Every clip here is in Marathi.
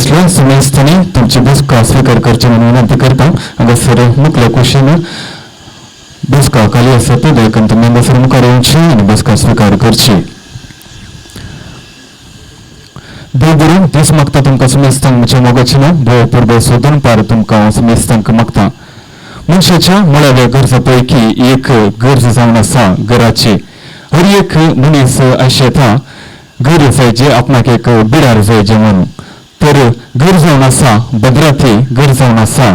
असल्या समयस्थानी तुमची बसका स्वीकार करची म्हणून विनंती करता. हांगासर मुखल्या कुशीन बसका खाली आसा ते देखून तुमी हांगासर मुखार येवची आनी बसका स्वीकार करची. देव बरो दीस मागता तुमकां समयस्थांक म्हज्या मोगाची ना देव पूर्व सोदून पार तुमकां समयस्थांक मागता. मनशाच्या मुळाव्या गरजा पैकी एक गरज जावन आसा घराची. हर एक मनीस आशेता घर जायचे आपणाक एक बिडार जायचे म्हणून. तर घर जावन आसा भद्राती घर जावन आसा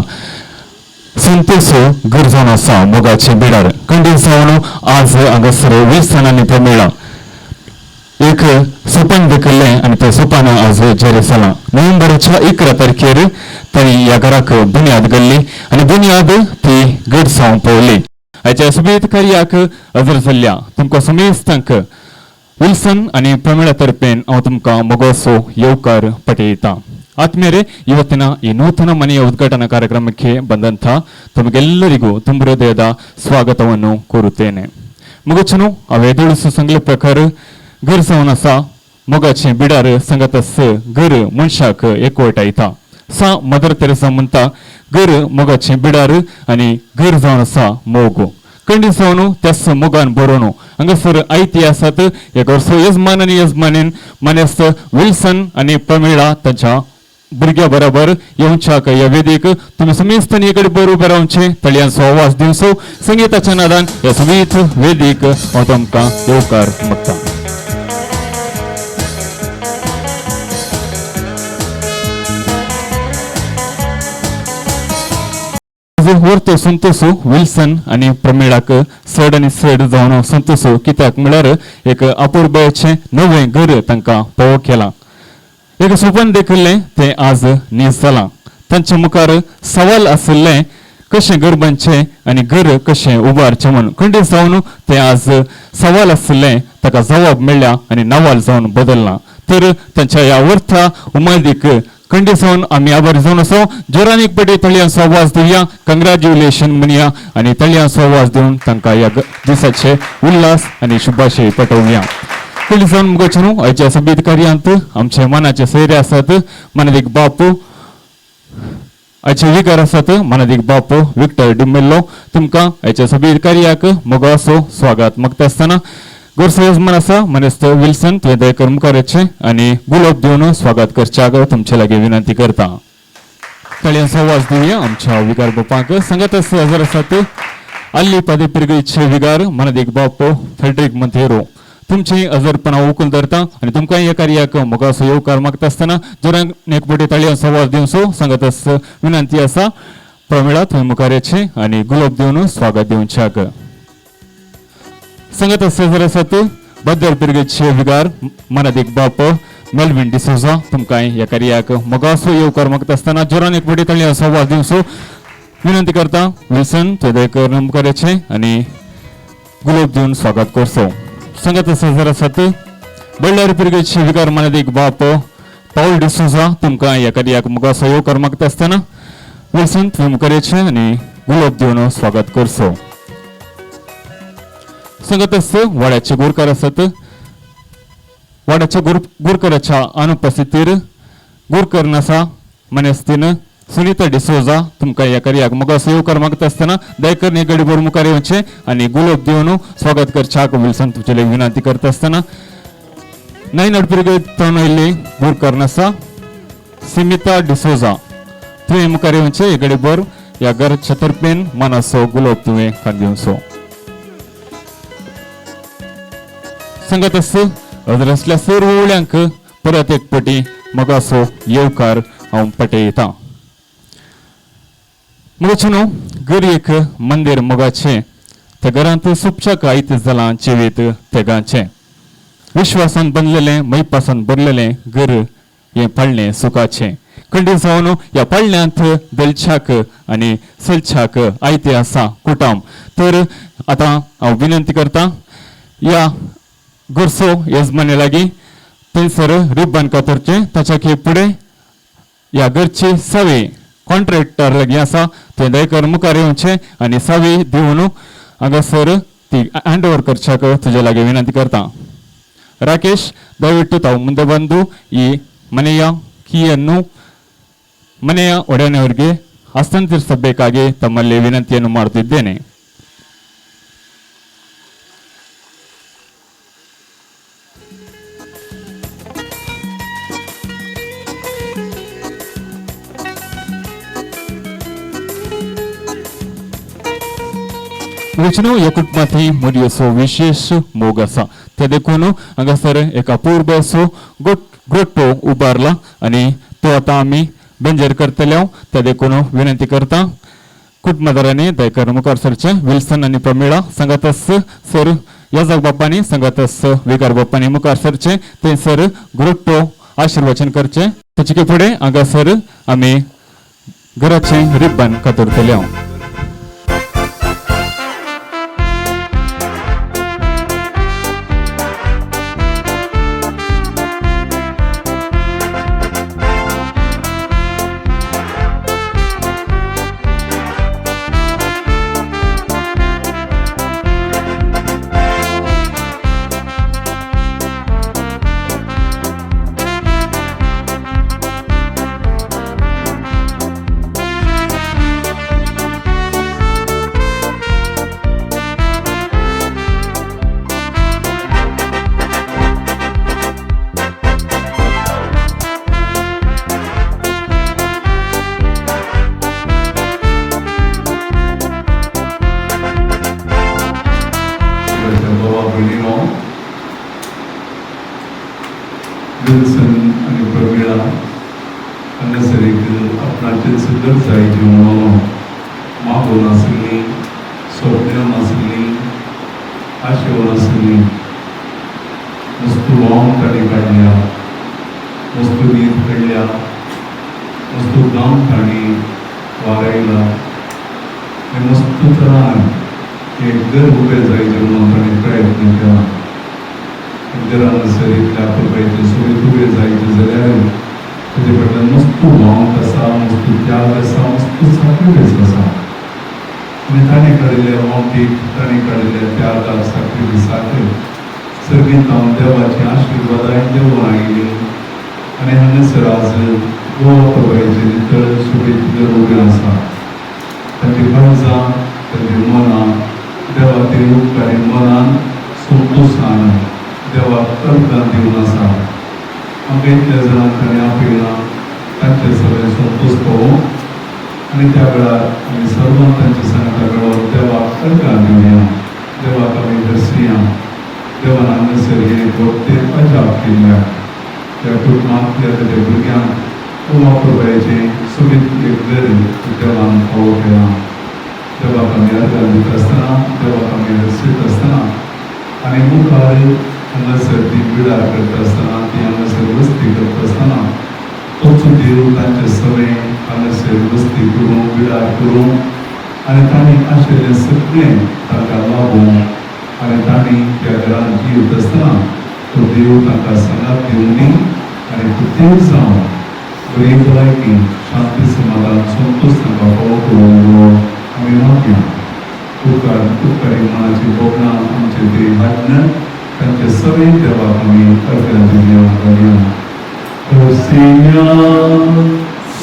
संतोसो घर जावन आसा मोगाचे बिडार. खंडीत जावन आज हांगासर विरसानांनी तो मेळ्ळा. एक सोपान दाखयल्लें आनी त्या सोपान आज जारी जालां. नोव्हेंबराच्या 11 तारखेर तांणी ह्या घराक बुन्याद घाल्ली आनी बुन्याद ती घट जावन पळयली. हाच्या सुबेज कार्याक हजर जाल्ल्या तुमकां समेस्तांक विल्सन आनी प्रमिळा तर्फेन हांव तुमकां मोगोसो येवकार ಪಡೆಯುತ್ತಾ. ಆತ್ಮೀಯರೇ, ಇವತ್ತಿನ ಈ ನೂತನ ಮನೆಯ ಉದ್ಘಾಟನಾ ಕಾರ್ಯಕ್ರಮಕ್ಕೆ ಬಂದಂಥ ತಮಗೆಲ್ಲರಿಗೂ ತುಂಬ ಹೃದಯದ ಸ್ವಾಗತವನ್ನು ಕೋರುತ್ತೇನೆ. मगोचनो हांवें देडूस सांगले प्रकार घर जावन आसा मोगाचें बिडार सांगातस घर मनशाक एकवटायता. सा मदर तेरेसा म्हणटा घर मोगाचें बिडार आनी घर जावन आसा मोग. खंडीत जावन त्याच मोगान बरोवन हांगासर आयती आसात. हे घरचो यजमान आनी यजमानीन मानेस्त विल्सन आनी प्रमिळा तांच्या भुरग्या बरोबर येवच्याक ह्या वेदीक तुमी समेस्तांनी कडेन बरोबर उबे रावचे. तळयांचो आवाज दिवचो. संगीताच्या नादान ह्या समेत वेदीक हांव तुमकां येवकार मागता. वर्तो संतोसो विल्सन आनी प्रमिळाक सड आनी सड जावन संतोसो कित्याक म्हळ्यार एक अपुर्बायेचें नवें घर तांकां पळोवंक केलां. एक सोपन देखिल्लें तें आज न्हीस जालां. तांच्या मुखार सवाल आशिल्लें कशें घर बांदचें आनी घर कशें उबारचें म्हणून. खंडीत जावन तें आज सवाल आशिल्लें ताका जवाब मेळ्ळा आनी नवाल जावन बदललां. तर तांच्या ह्या वर्था उमेदीक खंडीत जावन आमी आभारी जावन आसा. जोरान एक पाटी तळयांचो आवाज दिवया, कंग्रॅच्युलेशन म्हणया आनी तळयांचो आवाज दिवन तांकां ह्या दिसाचे उल्हास आनी शुभाशय पटोवया. खंडीत जावन मुगोचनो आयच्या सभेत कार्यांत आमचे मनाचे सोयरे आसात. मनादीक बाप आयचे विकार आसात. मनादीक बाप विक्टर डिमेल्लो तुमकां आयच्या सभेत कार्याक मोगासो स्वागत मागता आसतना गोरसो यजमान आसा मनेस्त विल्सन तुवें दयेकर मुखार येवचें आनी गुलाब दिवन स्वागत करच्याक तुमचे लागीं विनंती करता. तळयांचो आवाज दिवया आमच्या विकार बापाक. सांगात हजर आसात अल्ली पादे पिरगेचे विकार मनादीक बाप फेड्रिक मंथेरो तुमची हजरपणा उखून धरता आनी तुमकां ह्या कार्याक मोगासो येवकार मागता आसतना जोरान एक पाटी तळयांचो आवाज दिवचो. सांगात विनंती आसा प्रमिळा तुवें मुखार येवचें आनी गुलाब दिवन स्वागत दिवच्याक. संगत हजर आसात बद्दर पिरगेचे विकार मनादीक बाप मेल्विन डिसोजा तुमकां ह्या कार्याक मोगासो येवकार मागता आसतना जोरान एक पाटी तळयांचो आवाज दिवचो. विनंती करता विल्सन तुवें दयेकर मुखार येवचें आनी गुलाब दिवन स्वागत करचो. संगत हजर आसात बळ्ळारी पिरगेचे विकार मनादीक बाप पाऊल डिसोजा तुमकां ह्या कार्याक मोगासो येवकार मागता आसतना विल्सन तुवें मुखार येवचें आनी गुलाब दिवन स्वागत करचो. संगत वाड्याचे गोरकार आसात. वाड्याच्या गोरकाराच्या अनुपस्थितीर गोरकर नासा मनेस्तीन सुनीता डिसोजा तुमकां ह्या कार्याक मोगासो येवकार मागता आसतना दयेकर न्ही गडी बोर मुखार येवचें आनी गुलाब दिवन स्वागत करच्याक विल्सन तुमचे लागीं विनंती करता आसतना नवीन अडपिरगेतून आयिल्ली गोरकार नासा सिमिता डिसोजा तुवें मुखार येवचें. हे गडी बोर ह्या घराच्या तर्फेन मनाचो गुलाब तुवें खांदिवचो. संगत हजर आसल्या सर्व उळ्यांक परत एक पाटी मोगासो येवकार हांव पटयता. मुगोचनो घर एक मंदिर मोगाचें त्या घरांत सुपशाक आयत जालां जिवीत तेगाचें. विश्वासान बांदलेलें मैपासान भरलेलें घर हें पडलें सुखाचें. खंडीत जावन ह्या पडल्यांत दलच्याक आनी सलच्याक आयते आसा कुटाम. तर आतां हांव विनंती करता ह्या घरचो यजमानी लागीं थंयसर रिब्बन कातरचें. ताच्या फुडें ह्या घरची सावी कॉन्ट्रॅक्टर लागीं आसा तें दयेकर मुखार येवचें आनी सावी दिवन हांगासर ती हँड ओवर करच्याक तुजे लागीं विनंती करता. राकेश दयविಟ್ಟು ತಾವು ಮುಂದೆ ಬಂದು ಈ ಮನೆಯ ಕೀಯನ್ನು ಮನೆಯ ಒಡೆಯನವರಿಗೆ ಹಸ್ತಾಂತರಿಸಬೇಕಾಗಿ ತಮ್ಮಲ್ಲಿ ವಿನಂತಿಯನ್ನು ಮಾಡುತ್ತಿದ್ದೇನೆ. Wicino yakut mati murioso vishesh mogasa tedekono angasar eka पूर्बसो गोट्टो उभारला आणि तो आता आम्ही बंजर करतल्या तेदेकोनो विनंती करता कुटुंबदाराने दयकर मुखार सरचे विल्सन आणि प्रमिळा संगतस सर याजक बाप्पानी संगतस विकार बाप्पानी मुखार सरचे ते सर गोट्टो आशीर्वचन करचे त्याचे पुढे अंगासर आम्ही घराचे रिबन कातरतल्या. विल्सन आणि प्रमिळा हांगासरीक आपणाचेर सुंदर जायची म्हणून मागोवन आसली सोपण्यान आसली आशेवन आसली वस्तू वाहून ताणें काडल्या वस्तू नीत काडल्या वस्तू गांव ताणें वारयला आनी वस्तू तरान एक घर उबें जायचें म्हणून ताणें प्रयत्न केला. घरान सरीतल्या पुरबायचे सुबेत उबें जायचें जाल्यार ताजे फाटल्यान मस्तू वांक आसा मस्तू त्याग आसा मस्तू साक्रिफायस आसा आनी ताणें काडिल्ल्या वांकीक ताणें काडिल्ल्या त्यागाक साक्रिफायसाक सर्गीत हांव देवाची आशिर्वादां देवून आयली आनी हांगासर आज गोवा पुरबायचे नितळ सुबेत घर उबें आसा. ताची काळजां ताची मनां देवा ते उपकारी मनान संतोशान देवाक अर्पण दिवन आसा. आमकां इतल्या जाणांक ताणें आपयलां तांचे सगळें संतोश पावूं आनी त्या वेळार आमी सर्वांक तांचे सांगता मेळोन देवाक अर्पण दिवया देवाक आमी दर्शया. देवान हांगासर हे भोगतेर अजाप केल्या त्या कुटुंबांतल्या ताच्या भुरग्यांक गोवा पुरबायचें सुबेत एक घर देवान फावो केला. देवाक आमी अर्पण दिता आसतना देवाक आमी दर्शयता आसतना आनी मुखार हांगासर ती विडार करता आसतना ती हांगासर वस्ती करता आसतना तोच देव तांचे सगळें हांगासर वस्ती करूं विडार करूं आनी तांणी आशिल्लें सगळें तांकां लाभूं आनी तांणी त्या घरान जियेत आसतना तो देव तांकां सांगात दिवं दी आनी तो देव जावन बरी भलायकी शांती समाधान संतोश तांकां फावो करूं आमी मागया. उपकारी मनाची भोगणां आमचे ते हाडन तांचे सगळें देवाक आमी अर्पण दिवया. हरसिया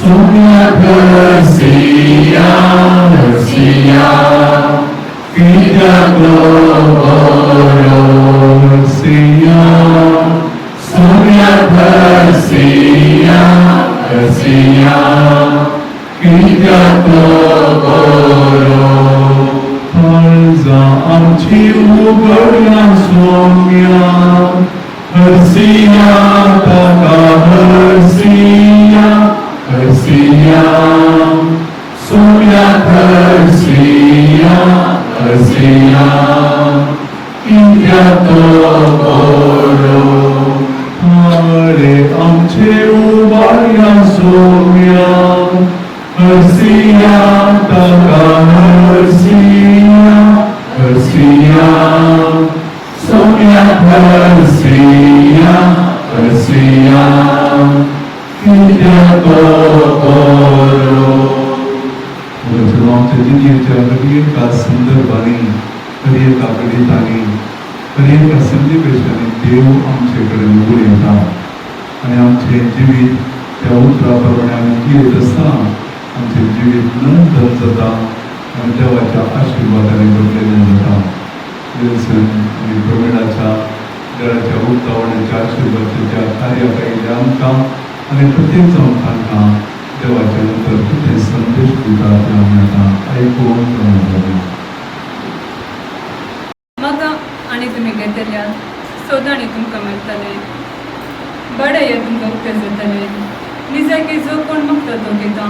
सोम्या हरसिया हरसिया कित्याक बरो हरसिया सोम्या हरसिया हरसिया कित्याक बरो काळजां आमची उगडल्या सोम्या हरसिया ताका हरसिया हरसिया सोम्या हरसिया हरसिया कित्याक बरो हाडे आमचे उबारया सोम्या हरसिया ताका हरसिया हरसिया सोम्या हरसिया हरसिया कित्याक बरो. आमच्या जिणेच्या हर एका संदर्भांनी हर एका गणितांनी हर एका सन्निवेशांनी देव आमचे कडेन उगडून येता आनी आमचें जिवीत त्या उतराप्रमाणे आमी जियेत आसतना आमचें जिवीत नंतर जाता आनी देवाच्या आशिर्वादाने भरलेलें जाता. विल्सन आनी प्रवीणाच्या घराच्या उक्तावणाच्या आशिर्वादाच्या कार्याक आयिल्ल्या आमकां आनी प्रत्येक जावन तांकां देवाच्या नंतर कितें संदेश दिता तें आमी आतां आयकून प्रमाण म्हाका आनी तुमी घेतल्या सोदाणी तुमकां मेळटलें, बडय तुमकां उक्तें जातलें. निजाकी जो कोण मागता तो घेता,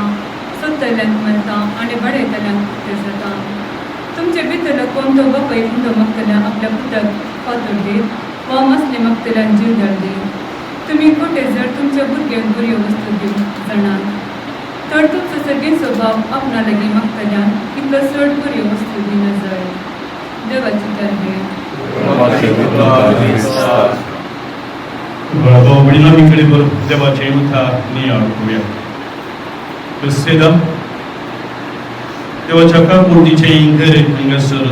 सोदतल्यांक मेळटा आनी बडयतल्यांक उक्तें जाता. तुमचे भितर कोण तो बापाय उंडो मागतल्याक आपल्या पुताक फातर दीत वा मसले मागतल्याक जीवदार दीत. तुमी कोटे जर तुमच्या भुरग्यांक बऱ्यो वस्तू दिवंक जाणात, तर तुमचो सगळे स्वभाव आपणा लागीं मागतल्याक इतलो चड बऱ्यो वस्तू दिना जाय. देवाची तरबे. वडिलांकडे देवाचे उद्धार नियाळूया. देवाच्या काकुर्दीचे घर हांगासर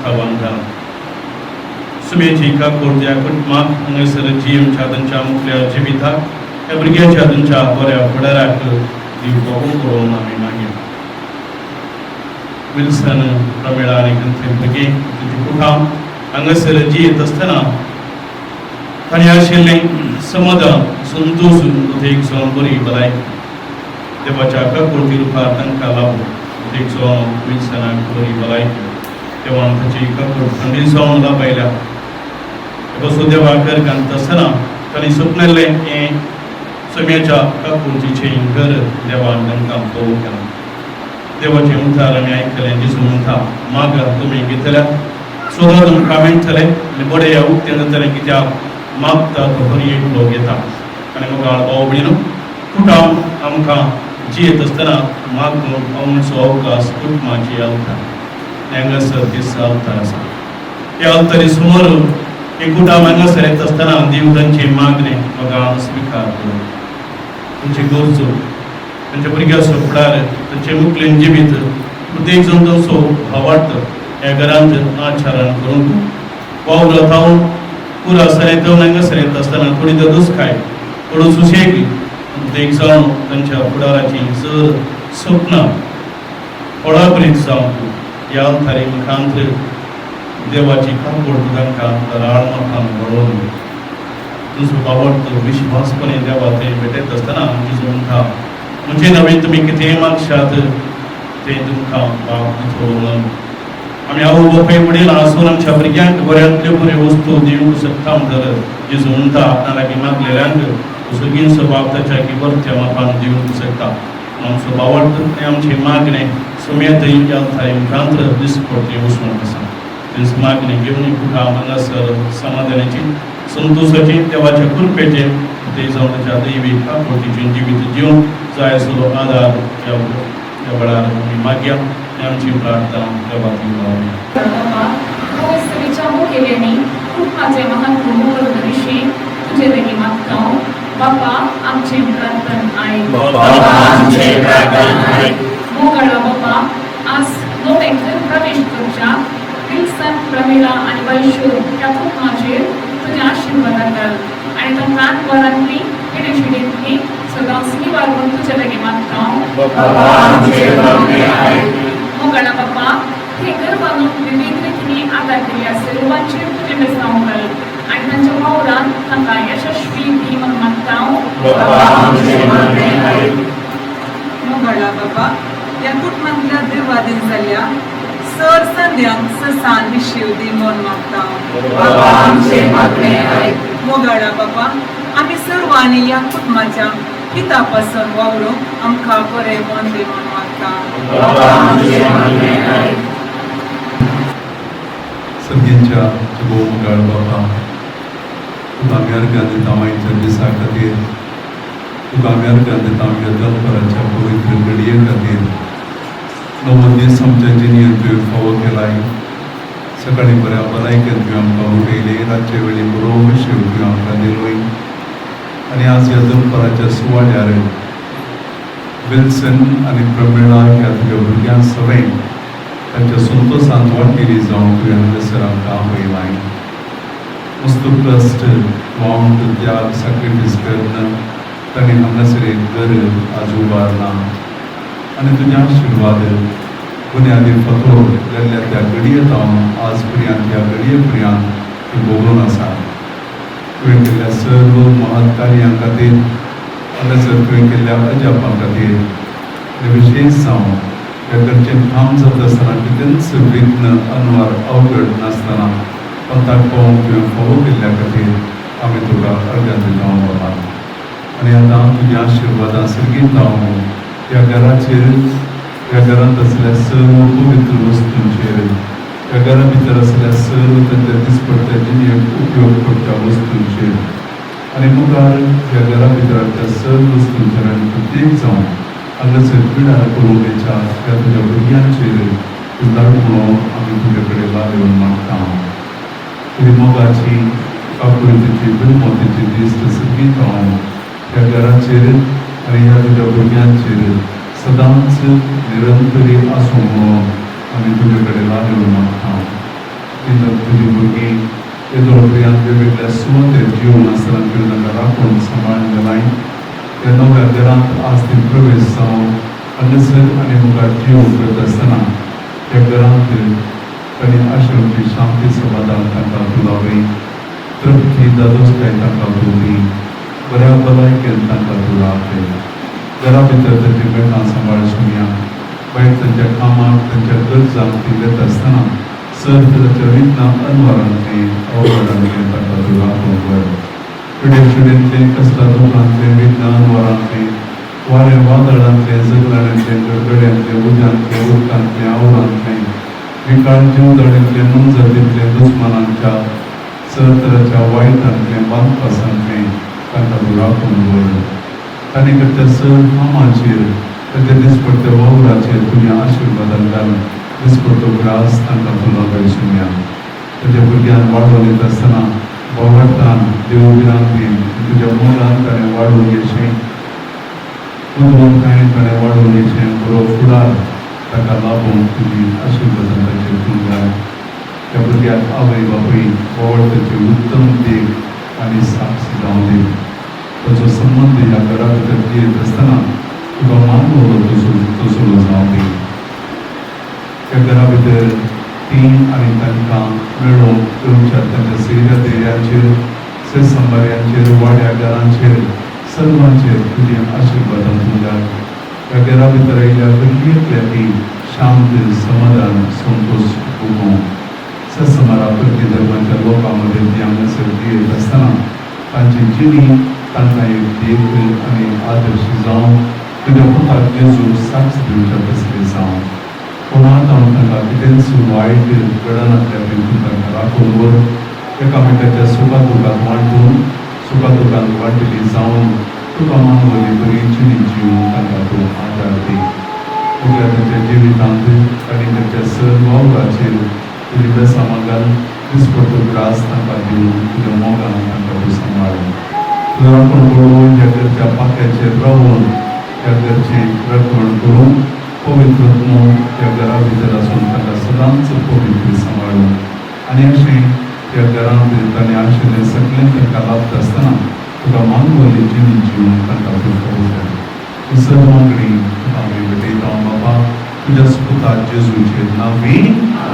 बांधला. सुमेची काकुर्द्या कुटुंबाक हांगासर जीएमच्या तांच्या मुखल्या जिविताक ह्या भुरग्याच्या तांच्या बऱ्या फुडाराक दिवपाक करून आमी मागया. विल्सन प्रमिळा आनी तांचे भुरगे तांचे कुटुंब हांगासर जियेत आसतना ताणें आशिल्लें समाधान संतोष उदेक जावन बरी भलायकी देवाच्या काकुर्दी रुपार तांकां लाभो. उदेक जावन विल्सनाक बरी भलायकी देवान ताची काकुर्द थंडी जावन लाभयल्या. बसो देवाक घर घालता आसतना ताणें सपनल्लें हें सोम्याच्या काकुर्दीचें घर देवान तांकां पळोवंक केलां. देवाचें उद्धार आमी आयकलें. जेजू म्हणटा मागा तुमी घेतल्यात, सोदा तुमकां मेळटलें आनी बडें ह्या उक्तें जातलें, कित्याक मागता तो बरी एकलो घेता. आनी म्हाका भाव भयणो, कुटुंब आमकां जियेत आसतना मागूंक आमचो अवकाश कुटुंबाची आलता. हांगासर दीस आलतार आसा. ह्या आलतारी समोर एक कुटुंब हांगासर येता आसतना देव तांचे मागणें म्हाका स्विकार करूं. तांचे गरजो तांच्या भुरग्याचो फुडार तांचे मुखलें जिवीत प्रत्येक जण तसो भावार्थ ह्या घरांत आचारण करूंक वावरो थावन पुरा सरेतवन हांगासर येता आसतना थोडी ददुसकाय थोडो सुशेग प्रत्येक जावन तांच्या फुडाराची जर स्वप्नां फळाबरीत जावंक ह्या अवतारी मुखांत देवाची काकुर्द तांकां राळमाथान वळोवन तुजो आवडतो विश्वासपणे देवा ते भेटत आसतना जेजू म्हणटा म्हणजे नवें तुमी कितेंय मागशात तें तुमकां दितलो म्हणून. आमी आवय बापाय वडील आसून आमच्या भुरग्यांक बऱ्यांतल्यो बऱ्यो वस्तू दिवंक शकता म्हणटर जेजू म्हणटा आपणा लागीं मागलेल्यांक सगळीं स्वभाव ताच्या किबरत्या मापान दिवंक शकता. आमचो आवडतो तें आमचें मागणें सोम्यातय ह्या थाय मुखांत दिसपट्टी वचूंक आसा. तेच मागणें घेवन कुटुंब हांगासर समाधानाची संतोशाची देवाच्या कृपेचे ते जावन ताच्या दैवीक काकुर्दीचें जिवीत जिवन जाय आसलो आदार ह्या वेळार आमी मागया आनी आमची प्रार्थना देवाक दिवया. भविष्यच्या मुखेल्यानी कुटुंबाचे महत्व मोल विशीं तुजे लागीं मागता. बापा आमचे प्रार्थना आयक. मोगळा बापा आज नवें घर प्रवेश करच्या विल्सन प्रमिळा आनी वैशू ह्या कुटुंबाचेर तुजे आशिर्वाद घाल आनी तांकां वरांतली पिडेशिडेंतली सदांच निवारून तुजे लागीं मागता. मोगळा बापा हे घर बांदून विविध रितींनी आदार केल्या सर्वांचेर तुजे बेसांव घाल आनी तांच्या वावरांत तांकां यशस्वी दी म्हूण मागता. मोगळा बाबा ह्या कुटुंबांतल्या देवादीन जाल्ल्या सर संध्यांक ससान विशीव दी म्हूण मागता. मोगळा बाबा आमी सर्वांनी ह्या कुटुंबाच्या हिता पासून वावरूंक आमकां बरें मन दी म्हूण मागता. सगळ्यांच्या तुगो मुखार बाबा तुका आमी अर्घ्यां दिता आयच्या दिसा खातीर. तुका आमी अर्घ्यां दिता आमच्या दनपराच्या पवित्र घडये खातीर. नवो दीस आमच्या जिणेंत तुवें फावो केलाय. सकाळीं बऱ्या भलायकेन तुवें आमकां उठयले, रातचे वेळी बरो विशय तुवें आमकां दिलोय. आनी आज ह्या दनपराच्या सुवाळ्यार विल्सन आनी प्रमिळा ह्या तुज्या भुरग्यां सगळें तांच्या संतोशांत वांटेली जावंक तुवें हांगासर आमकां आपयलाय. मस्त कश्ट वांट त्याग सॅक्रिफायस करना ताणें हांगासर एक घर आज उबारला आनी तुज्या आशिर्वाद बुन्यादी फातोर जाल्ल्या त्या घडयेंत हांव आज पर्यंत ह्या घडये पर्यंत ती भोगून आसा. तुवें केल्ल्या सर्व महत् कार्यां खातीर हांगासर तुवें केल्ल्या अजापां खातीर आनी विशेश जावन ह्या घरचें काम जाता आसतना कितेंच विघ्न अनवार अवघड नासतना पंथाक पावोवंक तुवें फोव केल्ल्या खातीर आमी तुका अर्घ्यां दिता बाबा. आनी आतां तुज्या आशिर्वादां सर्गीत हांव ह्या घराचेर ह्या घरांत आसल्या सर्व पवित्र वस्तूंचेर ह्या घरा भितर आसल्या सर्व तांच्या दिसपट्ट्या जिणेक उपयोग पडटा वस्तूंचेर आनी मुखार ह्या घरा भितरांतल्या सर्व वस्तूंचेर आनी प्रत्येक जावन हांगासर पिडार करूंक येच्या ह्या तुज्या भुरग्यांचेर तूं धाड म्हणून आमी तुजे कडेन लागून मागता. तुजी मोगाची काकुळतेची बिलमोतेची दिस्त सर्गीत हांव ह्या घराचेर आनी ह्या तुज्या भुरग्यांचेर सदांच निरंतरी आसूं म्हणून आमी तुजे कडेन लागून मागता. तुजी भुरगीं येदो पर्यंत वेगवेगळ्या सुवातेर जिवन आसतना तुवें तांकां राखून सांबाळून गेलाय. ह्या नव्या घरांत आज ती प्रवेश जावन हांगासर आनी मुखार जीव करता आसतना ह्या घरांत तांणी आश्रमची शांती समाधान तांकां तूं लावय. तृप्ती दादोसकाय तांकां तूं दी. बऱ्या भलायकेन तांकां तूं राखय. घरा भितर तांची घटना सांबाळ सुमया. भायर तांच्या कामाक तांच्या गरजांक ती घेता आसतना सर तांच्या विघ्न अनवारांतले अवघडांतले तांकां तूं राखूंक वर. पिडेंतले कसल्या दुखांतले विघ्न अनवारांतले वारे वादळांतले जगलांतले गडगड्यांतले उज्यांतले उदकांतले आवरांतले विकाळ जीवदाडींतले मनजतींतले दुस्मानांच्या सरतराच्या वायटांतले बांदपासांतले तांकां तूं राखून वर. तांणी करच्या सर कामाचेर तांच्या दिसपट्ट्या वावराचेर तुज्या आशिर्वादान घाल. दिसपट्टो ग्रास तांकां तूं लागाय सुमया. तांच्या भुरग्यांक वाडोवन येता आसतना भोवटान देवगिरांतीन तुज्या मोलान ताणें वाडोवन येशें उदवंतायेन ताणें वाडोवन येशें बरो फुडार ताका लाभूंक तुजी आशिर्वादान ताचेर तूं घाल. त्या भुरग्याक आवय बापूय भोवताची उत्तम देख आनी साक्षी जावं दी. ताचो संबंद ह्या घरा भितर जियेत आसतना तुका मानवलो तसलो जावं दी. त्या घरा भितर ती आनी तांकां मेळून तुमच्या तांच्या सेऱ्या देऱ्यांचेर सेसंबाऱ्यांचेर वाड्या घरांचेर सर्वांचेर तुजी आशिर्वादान तूं घाल. ह्या घरा भितर आयिल्ल्या कसलीय ती शांत समाधान संतोष भोगूं. ससमारा प्रती धर्माच्या लोकां मदें ती हांगासर जियेत आसतना तांची जिणी तांकां एक देख आनी आदर्श जावं तुज्या पुताक जेजू साक्ष दिवच्या तसली जावं. कोणाक हांव तांकां कितेंच वायट घडनातल्या तूं तांकां राखून वर. एकामेकाच्या सुखा दुखांत वांटून सुखा दुखांत वांटली जावन तुका मानवली बरी जिणी जिवन तांकां तूं आदार दी. तुज्या तांच्या जिवितांत तांणी तांच्या सर्व वावराचेर तुजी बेसामां घाल. दिसपट्टो ग्रास तांकां दिवन तुज्या मोगान तांकां तूं सांबाळ. तुवें राखण करून ह्या घरच्या पाक्याचेर रावून ह्या घरचें रक्षण करून पवित्र म्हणून ह्या घरा भितर आसून ताका सदांच पवित्र सांबाळून आनी अशें ह्या घरांत ताणें आशिल्लें सगळें तांकां लाभता आसतना तुका मानवली जिणी जिवन तांकां तूं फोव कर. ही सर्व मागणी आमी भेटयता बाबा तुज्या पुता जेजूचे नांवी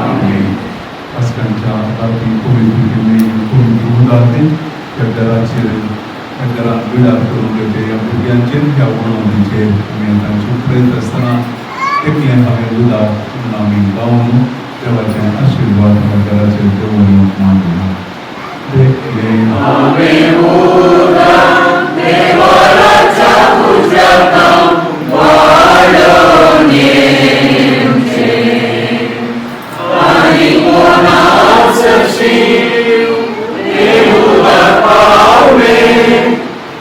आमीन. आसकांच्या राती पवित्र गिमी पवित्र उदाते ह्या घराचेर ह्या घरांत विडार करून घेते. ह्या भुरग्यांचेर ह्या वळोवणेचेर आमी तांचे प्रयत्न आसतना एकलें हांवें उदार म्हणून आमी गावन देवाचें आशिर्वाद ह्या घराचेर देवून मागूया. देखलें हांवें उदार देवाच्या उज्यातां वाडोवन येवचें आनी कोणाच शीव देवूदार पावलें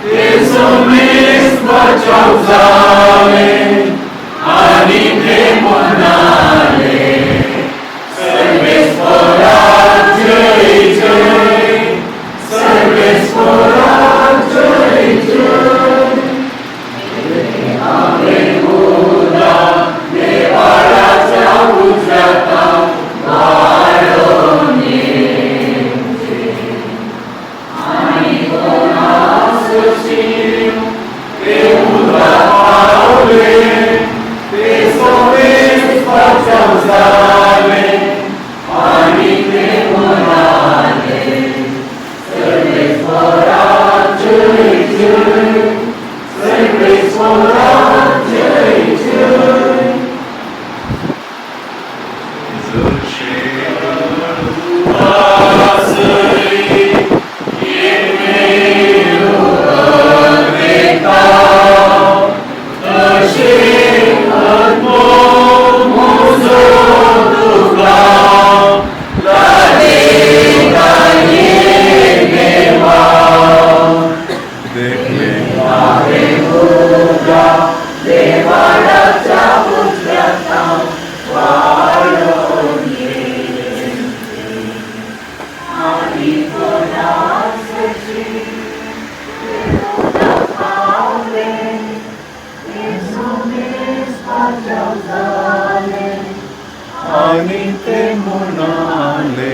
तेचो मेस बचाव जालें आनी ते म्हणाले सर्वेस्परा जय जय सर्वेस्परा जय जय. हांवें उदार ते म्हणाले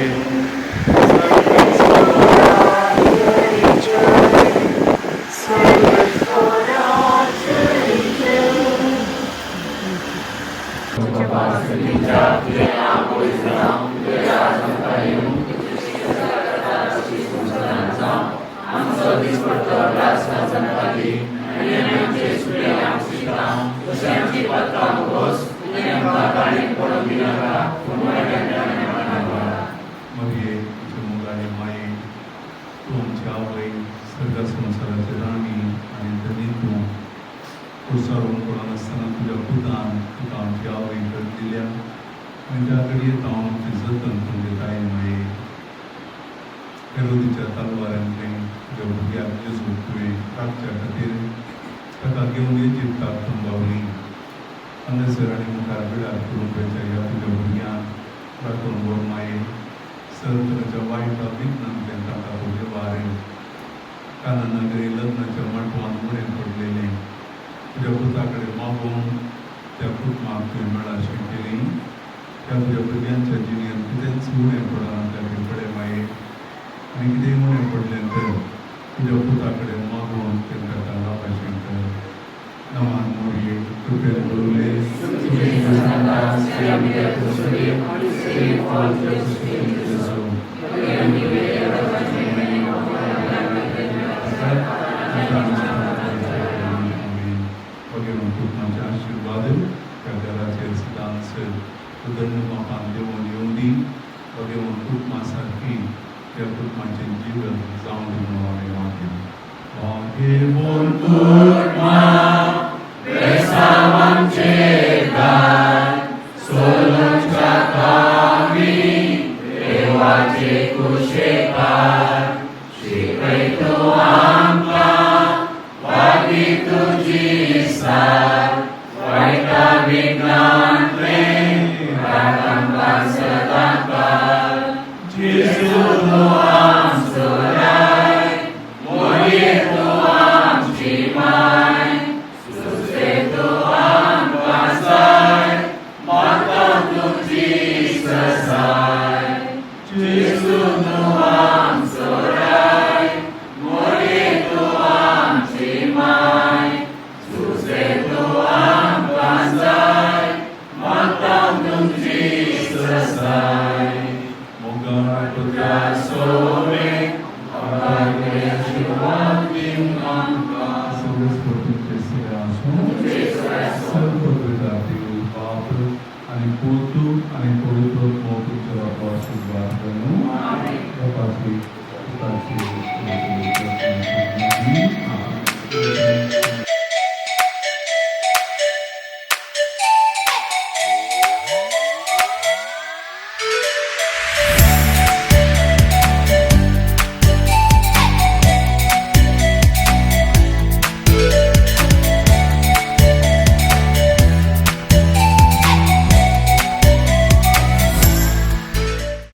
मरिये तुझ्या मुलाने माये तुमच्या आवय सगळ्या संसाराचे राणी आणि धनी तू कुसारून कोणा नसताना तुझ्या पुतान तुका आमची आवय कर दिल्या आणि त्याकडे येता आमचे जतन तुमचे ताई माये हेरोदीच्या तलवारांतले तुझ्या भुरग्याक जेजू तुवें राखच्या खातीर ताका घेवन इजिप्ताक थांबवली हांगासर आनी मुखार बिडार करून पळयच्या ह्या तुझ्या भुरग्यांक राखून वर माये सरतराच्या वायटा विघ्नांतल्यान ताका तुजे वारे काना नगरी लग्नाच्या माटवांत उणें पडलेले तुझ्या पुता कडेन मागून त्या कुटुंबाक तुवें मेळाशी केली त्या तुझ्या भुरग्यांच्या जिणेंत कितेंच उणें पडना त्या कडेन माये आनी कितेंय उणें पडलें तर तुझ्या पुता कडेन मागून तांकां लावपाचें कर नमान मोरये कृपेन उरले कुटुंबाचे आशीर्वाद त्या घराचेर सदांच उदरनिर्वाहान देवून येवं दी वा देवून कुटुंबा सारकी त्या कुटुंबाचें जीवन जावं दी म्हणून हांवें मागलें देवून कुटुंबा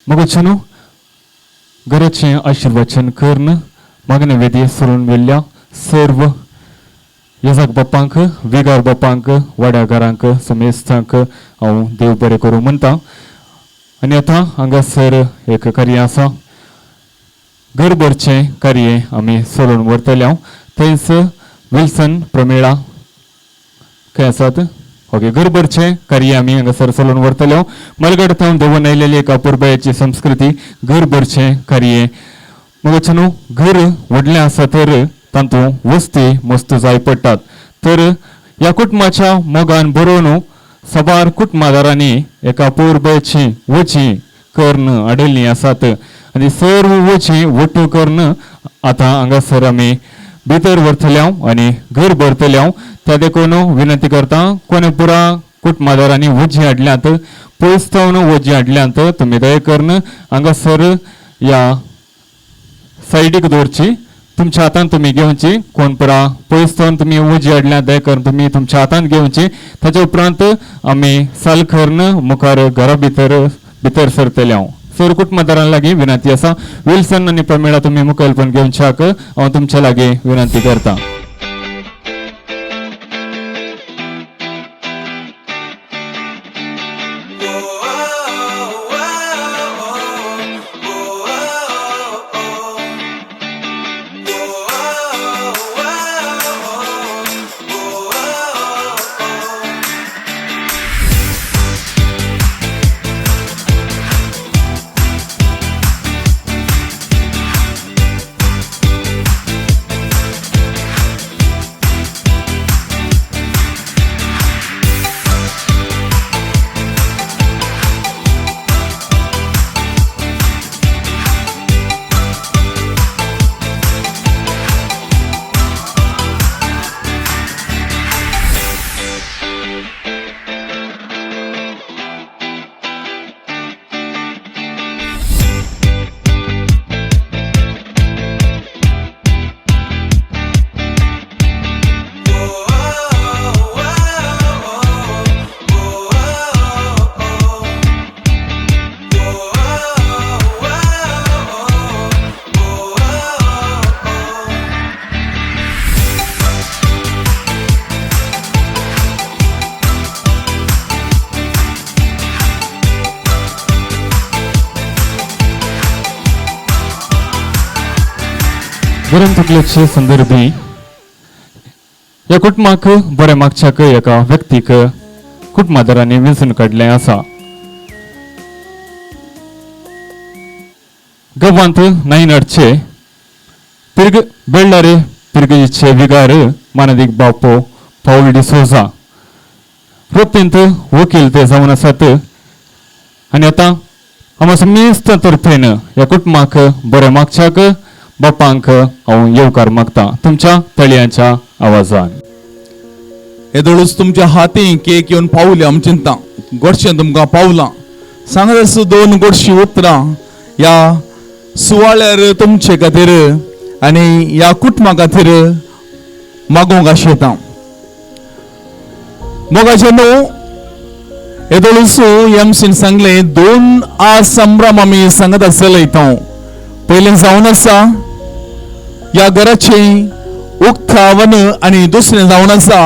मगोचनो घराचे आशीर्वचन करून मागणे वेदी सरून वेल्ल्या सर्व येजाक बापांक वेगार बापांक वाड्या घरांक समेस्तांक हांव देव बरें करूं म्हणटा आनी आतां हांगासर एक कार्य आसा घरभरचें कार्य आमी सरून व्हरतले थंयच विल्सन प्रमिळा खंय आसात ओके घरभरचें कार्य आमी हांगासर चलोवन व्हरतले मलगड थावन दवरून आयिल्ली एका पुरबायेची संस्कृती घरभरचें कार्य मगोचनो घर व्हडलें आसा तर तातूंत वस्ती मस्त जाय पडटात तर ह्या कुटुंबाच्या मोगान बरोवन सबार कुटुंबादारांनी एका पुरबायेची वची कर्ण हाडिल्लीं आसात आनी सर्व वची वट्ट कर्ण आतां हांगासर आमी भितर व्हरतले आनी घर भरतले त्या देखून विनंती करता कोणे पुरा कुटुंबादारांनी वजी हाडल्यात पयस थावन वजी हाडल्यात तुमी दया करून हांगासर ह्या सायडीक दवरची तुमच्या हातान तुम्ही घेवची कोण पुरा पयस थावन तुमी वजी हाडल्या दया करून तुमी तुमच्या हातान घेवची ताच्या उपरांत आमी सालखर्ण मुखार घरा भितर सरतले सर कुटुंबादारां लागीं विनंती आसा विल्सन आनी प्रमिळा तुमी मुखेलपण घेवच्याक हांव तुमच्या लागीं विनंती करता गरम तकलेचे संदर्भी या कुटुंबाक बरे मागच्याक एका व्यक्तीक कुटुंबादारांनी वेंचून काडलें आसा. गव्वांत नायनाडचे पिर्ग बेळ्ळारे पिर्गीचे विगार मानदीक बापो पाऊल डिसोजा रोपेंत वकील ते जावन आसात आनी आतां आमी समेस्त तर्फेन ह्या कुटुंबाक बरे मागच्याक बापांक हांव येवकार मागता तुमच्या तळयांच्या आवाजान. येदोळूच तुमच्या हाती केक येवन पावले आमचे गोडशें तुमकां पावलां. सांगात आसूं 2 गोडशीं उतरां ह्या सुवाळ्यार तुमचे खातीर आनी ह्या कुटुंबा खातीर मागोवंक आशेता. मोगाचे न्हू येदोळूच एमसीन सांगले 2 आज संभ्रम आमी सांगत आसले इथं. पयलें जावन आसा ह्या घराची उक्तावन आनी दुसरें जावन आसा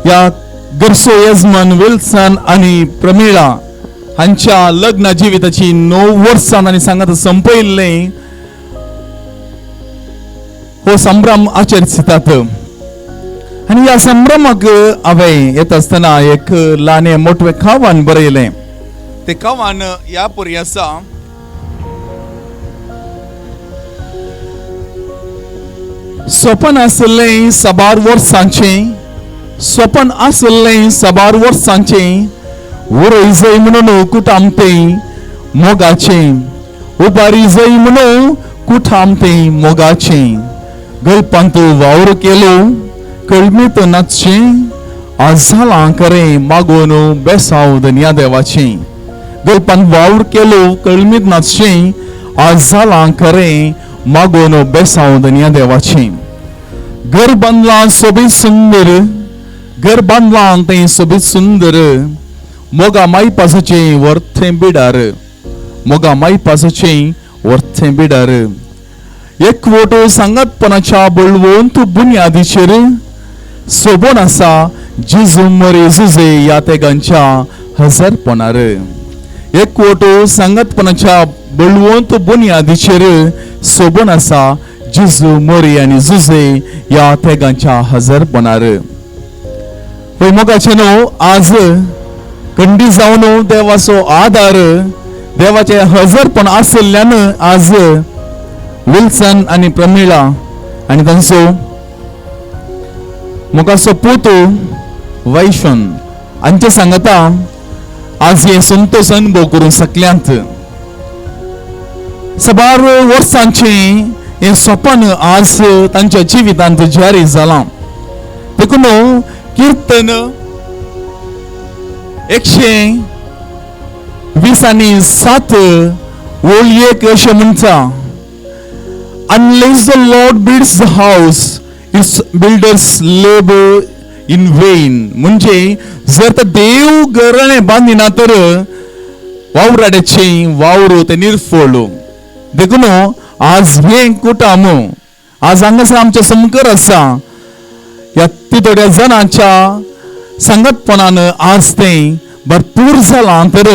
ह्या घरचो येजमान विल्सन आनी प्रमिळा हांच्या लग्न जिविताची 9 वर्सां आनी सांगात संपयल्लें हो संभ्रम आचरितात. आनी ह्या संभ्रमाक हांवें येता आसतना एक ल्हानें मोठवें कावान बरयलें. तें कावान ह्या परी आसा. स्वपन आसलें 12 वर्सांचें स्वपन आसलें 12 वर्सांचें उरय जय म्हणून कुटामतें मोगाचें उबारी जय म्हणून कुटामतें मोगाचें गळपांत वावर केलो कळमीत नाचचें आज जालां खरें मागोवन बेसांव धन्या देवाचें गळपांत वावर केलो कळमीत नाचचें आज जालां खरें मागोवन बेसांव धन्या देवाचें घर बांदलां सोबीत सुंदर घर बांदलां तें सोबीत सुंदर मोगा माई पासाचें वर्थें बिडार मोगा माई पासाचें वर्थें बिडार एकवटो सांगातपणाच्या बळवंत बुन्यादीचेर सोबोन आसा जिजू मरे झुजे ह्या तेगांच्या हजरपणार एकवटो सांगातपणाच्या बळवंत बुन्यादीचेर सोबोन आसा जिजू मरे आनी झुजे ह्या तेगांच्या हजरपणार. पळय मोगाचे न्हू आज खंडी जावन देवाचो आदार देवाचे हजरपण आसल्यान आज विल्सन आनी प्रमिळा आनी तांचो मोगाचो पूत वैशन हांचे सांगता आज हे संतोष अनुभव करून सकल्यांत 12 वर्सांचें हे स्वपन आज तांच्या जिवितांत जारी जालां. देखून कीर्तन 120:7 ओळयेक अशें म्हणटा Unless the Lord builds the house, its builders labor in vain. म्हणजे जर तर देव घराणें बांदिना तर वावराड्याचें वावर तें निर्फळ. देखून आज हे कुटाम आज हांगासर आमच्या समकर आसा ह्या तितोड्या जनांच्या संगतपणान आज तें भरपूर जालां तर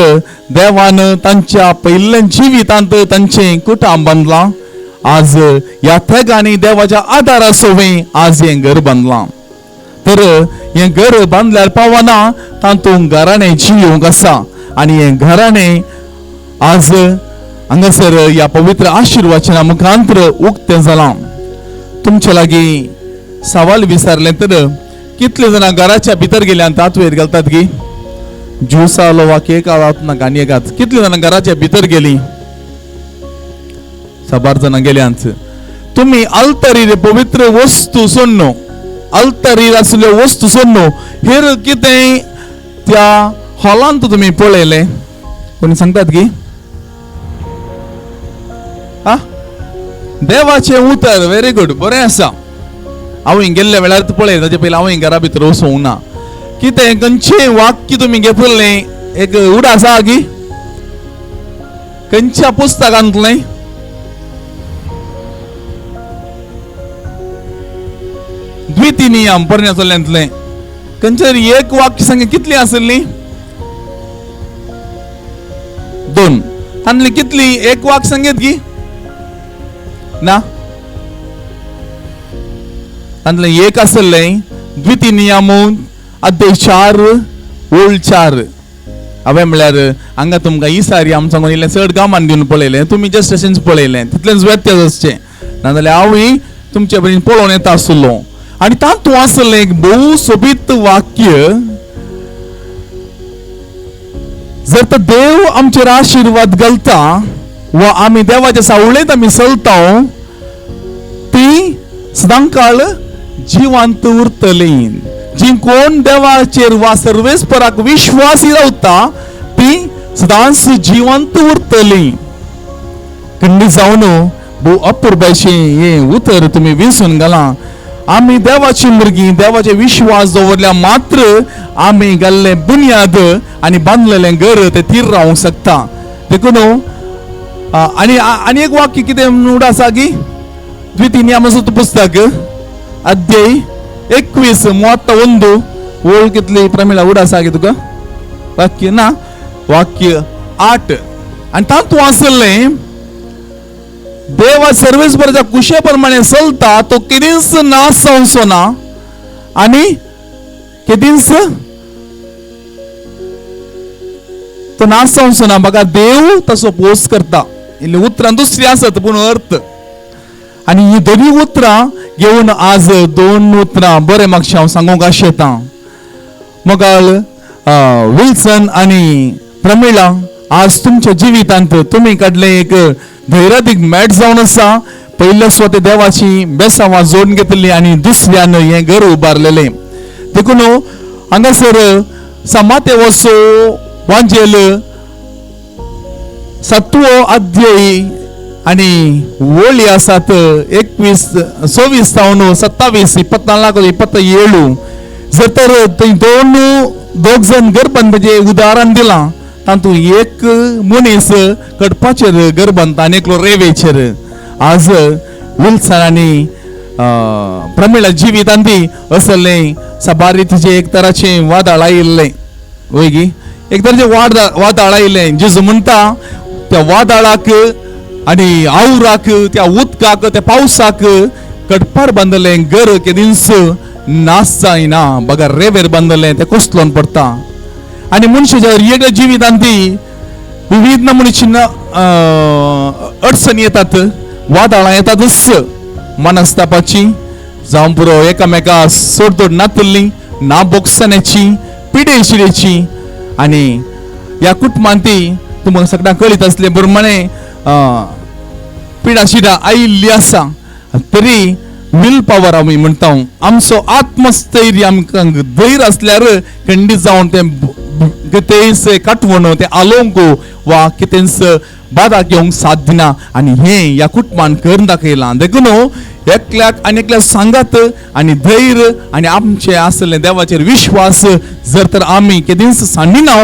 देवान तांच्या पयल्या जिवितांत तांचें कुटाम बांदलां. आज ह्या तेगांनी देवाच्या आदारा सोवें आज हें घर बांदलां. तर हें घर बांदल्यार पावना तातूंत घराणें जियोंक आसा आनी हें घराणें आज हांगासर ह्या पवित्र आशिर्वाचना मुखांतर उक्तें जालां. तुमचे लागीं सवाल विचारलें तर कितले जाणां घराच्या भितर गेल्यान तातवेर घालतात की ज्यूस आलो वा केक आलो नाका आनी एकात कितले जाणां घराच्या भितर गेलीं 12 जाणां गेल्यांत. तुमी अल्तरीर पवित्र वस्तू सोडनो अल्तरीर आसल्यो वस्तू सोडनो हेर कितें त्या हॉलांत तुमी पळयलें कोणी सांगतात की देवाचें उतर व्हेरी गुड बरें आसा. हांव गेल्ल्या वेळार पळय ताचे पयलीं हांव घरा भितर वचूंक ना. कितें खंयचें वाक्य तुमी घेतलें एक उड आसा की खंयच्या पुस्तकांतलें द्वितीनियम पर्ण्यातलें खंयचें एक वाक्य सांगे कितली आसली 2 आनी कितली एक वाक्य सांगेत की ना तातूंतलें एक आसलें द्वितीनियमून अध्याय 4 ओळ 4. हांवें म्हळ्यार हांगा तुमकां ही सारी आमचो इल्लें चड गामान दिवन पळयलें, तुमी जस्ट अशेंच पळयलें, तितलेंच व्यत्यास आसचें नाजाल्यार हांवूय तुमचे बरें पळोवन येता आसलो. आनी तातूंत आसलें एक भोव सोबीत वाक्य, जर तर देव आमचेर आशीर्वाद घालता वा आमी देवाच्या सावळेंत आमी चलता ती सदांकाळ जिवंत उरतली. जी कोण देवाचेर वा सर्वेस्पराक विश्वासी रावता ती सदांच जिवंत उरतली. खंडीत जावन भोव अपुरबायशें हें उतर तुमी विसरून घाला. आमी देवाची भुरगीं, देवाचे विश्वास दवरल्या मात्र आमी घाल्लें बुन्याद आनी बांदलेलें घर तें थीर रावंक शकता. देखून आनी एक वाक्य कितें म्हणून आसा की द्वितीनियमाचो पुस्तक अध्याय 21:31 ओळ कितली प्रमिळा उड आसा की तुका वाक्य ना, वाक्य 8. आनी तातूंत आसलें देवा सर्वेस्पराच्या कुशे प्रमाणे चलता तो केदींच नाश जावचो ना आनी केदींच तो नाश जावचो ना. बघा देव तसो पोस करता. इल्ली उतरां दुसरी आसत पूण अर्थ. आनी ही दोनी उतरां घेवन आज 2 उतरां बरें म्हाका हांव सांगूंक आशेता. मोगाल विल्सन आनी प्रमिळा, आज तुमच्या जिवितांत तुमी काडलें एक धैर्यादीक मेट जावन आसा. पयले स्वते देवाची बेसांवां जोडून घेतली आनी दुसऱ्यान हें घर उबारलेलें. देखून हांगासर समाते वचो वांजेल 7वो अध्याय आनी ओळी आसात 21-26 सावन 27, 24-27. जर तर दोग जाण घर बांदपाचें उदाहरण दिलां तातूंत एक मनीस कडपाचेर घर बांदता आनी एकलो रेवेचेर. आज विल्सन आनी प्रमिळा जिवितांती असलें सबारितीचें एक तराचें वादळ आयिल्लें वय गी, एक तराचें वादळ आयिल्लें. जेजू म्हणटा त्या वादळाक आनी आवराक, त्या उदकाक, त्या पावसाक कडपार बांदलें घर केदींच नाश जायना. बघा रेवेर बांदलें तें कुसलोन पडटा. आनी मनशाच्या वेगळ्या जिवितांती विविध नमुनेची अडचणी येतात, वादळां येतातच. मनस्तापाची जावं पुरो एकामेका सोडतोड नातल्ली, ना बोगसण्याची, पिडेशिडेची. आनी ह्या कुटुंबांती तुमकां सगळ्यांक कळीत आसलें प्रमाणे पिडाशिडां आयिल्ली आसा. तरी विल पॉवर आमी म्हणटा, आमचो आत्मस्थैर्य आमकां धैर्य आसल्यार खंडीत जावन तें कितेंच काटवण तें आलोवंक वा कितेंच बाधा घेवंक साध्य ना. आनी हें ह्या कुटुंबान करून दाखयलां. देखून एकल्याक आनी एकल्याक सांगात आनी धैर्य आनी आमचें आसलें देवाचेर विश्वास जर तर आमी केदींच सांडिना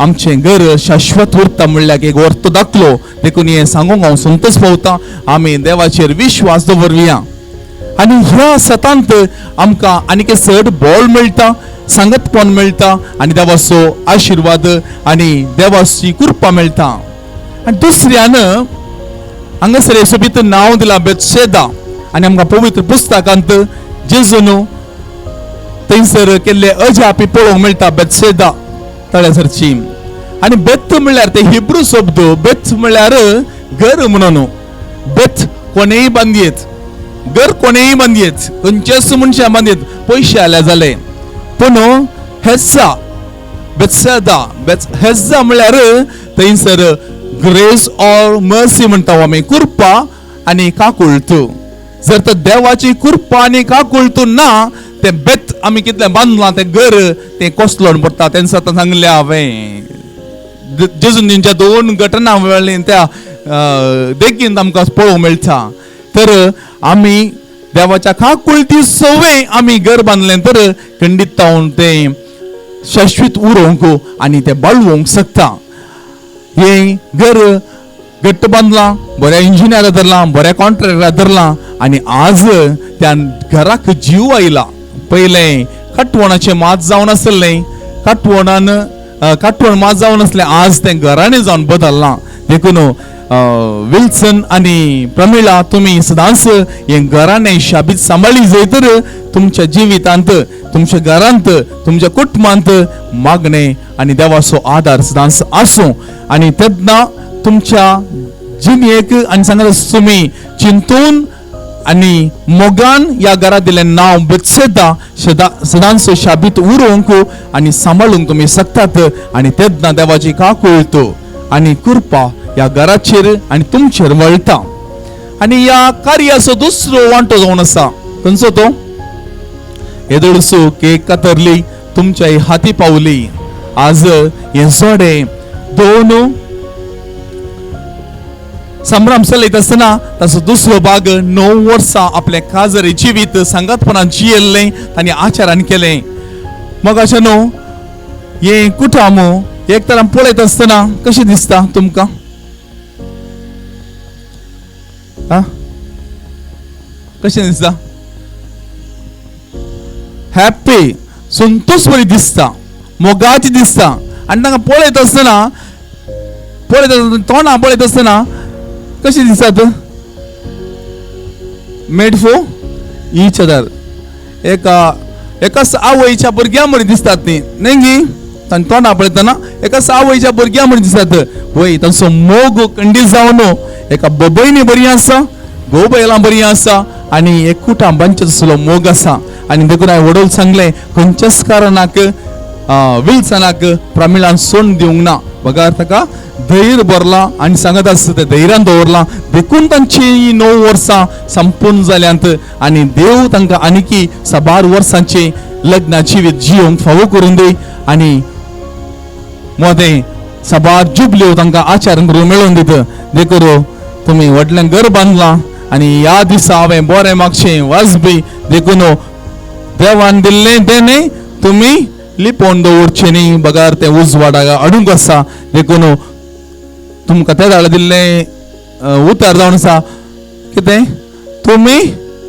आमचें घर शाश्वत उरता म्हणल्यार एक अर्थ दाखलो. देखून हें सांगूंक हांव संतोश पावता. आमी देवाचेर विश्वास दवरया आनी ह्या सतांत आमकां आनीक चड बळ मेळटा, सांगतपण मेळटा आनी देवाचो आशिर्वाद आनी देवाची कृपा मेळटा. आनी दुसऱ्यान हांगासर सोबीत नांव दिलां बेतशेदा. आनी आमकां पवित्र पुस्तकांत जेजून थंयसर केल्ले अजापी पळोवंक मेळटा बेतशेदा तळ्यासरची. आनी बेत म्हळ्यार ते हिब्रू शब्द बेत म्हळ्यार घर म्हणून. बेत कोणेय बांदयेत, घर कोणेय बांदयेत, खंयचेच मनशां बांदयेत, पयशे आल्या जाले. पूण हेस्सा बेतशेदा हेस्सा म्हळ्यार थंयसर ग्रेस ऑर मर्सी म्हणटा आमी, कृपा आनी काकुळत. जर तर देवाची कृपा आनी काकुळत ना तें बेत आमी कितलें बांदलां तें घर तें कोसलोन पडटा. तेन्ना आतां सांगलें हांवें जेजून तेंच्या 2 घटना वेळेन त्या देखीन आमकां पळोवंक मेळटा. तर आमी देवाच्या काकुळती सवय आमी घर बांदलें तर खंडीत जावन तें शाश्वत उरोवंक आनी तें बाळगोवंक शकता. हें घर घट्ट बांदलां, बऱ्या इंजिनियरा धरलां, बऱ्या कॉन्ट्रॅक्टरा धरलां आनी आज त्या घराक जीव आयला. पयलें काटवणाचें मात जावन आसलें, काटवण मात जावन आसलें, आज तें घराणें जावन बदललां. देखून विल्सन आणि प्रमिळा तुम्ही सदांच हे घराने शाबीत सांभाळली जायतर तुमच्या जिवितांत तुमच्या घरांत तुमच्या कुटुंबांत मागणे आणि देवाचो आधार सदांच आसूं आणि तेन्ना तुमच्या जिणेक आणि सांगता तुम्ही चिंतून आणि मोगान या घरात दिले नाव बेत्सेदा सदांच शाबीत उरोवंक आणि सांभाळूंक तुम्ही शकतात आणि तेन्ना देवाची काकूळतो आणि कृपा या घराचेर आणि तुमचेर वळटा आणि या कार्याचो दुसरो वांटो जावन आसा खंयचो तो येदोळसो केक कातरली तुमच्या हाती पावली आज हे जोडे दोन संभ्रम चलयत आसतना ताचो दुसरो भाग 9 वर्सां आपले काजरी जिवीत संगतपणान जियेल्लें तांणी आचारान केलें मग अशें न्हू हे कुटुंब एक तरान पळयत आसतना कशें दिसता तुमकां कशें दिसता हॅप्पी संतोष बरी दिसता मोगाची दिसता आनी तांकां पळयत आसतना तोंडां पळयत आसतना कशी दिसतात मेड फॉर ईच अदर एका आवयच्या भुरग्यां बरी दिसतात ती न्ही तोंडां पळयतना एका आवयच्या भुरग्यां बरी दिसतात वय तांचो मोग खंडीत जावन एका बबयनी बरी आसा घोव बैलां बरी आसा आणि एक कुटुंबांचो तसलो मोग आसा आणि देखून हांवें वडोल सांगलें खंयच्याच कारणाक विल्सनाक प्रमिळान सोडून दिवंक ना बगार ताका धैर्य भरला आणि सांगत आसता ते धैर्यान दवरला देखून तांची 9 वर्सां संपूर्ण जाल्यांत आणि देव तांकां आनीकी 12 वर्सांचे लग्न जिवीत जियोंक फावो करून दी आणि मोदें 12 जुबल्यो तांकां आचार करून मेळोवन दित देखून तुम्ही व्हडलें घर बांदलां आणि ह्या दिसा हांवें बरें मागचें वाजबी देखून देवान दिल्लें तेणे तुम्ही लिपोवन दवरचें न्ही बगार तें उजवाडाक हाडूंक आसा देखून तुमकां त्या धाडा दिल्लें उतार जावन आसा कितें तुमी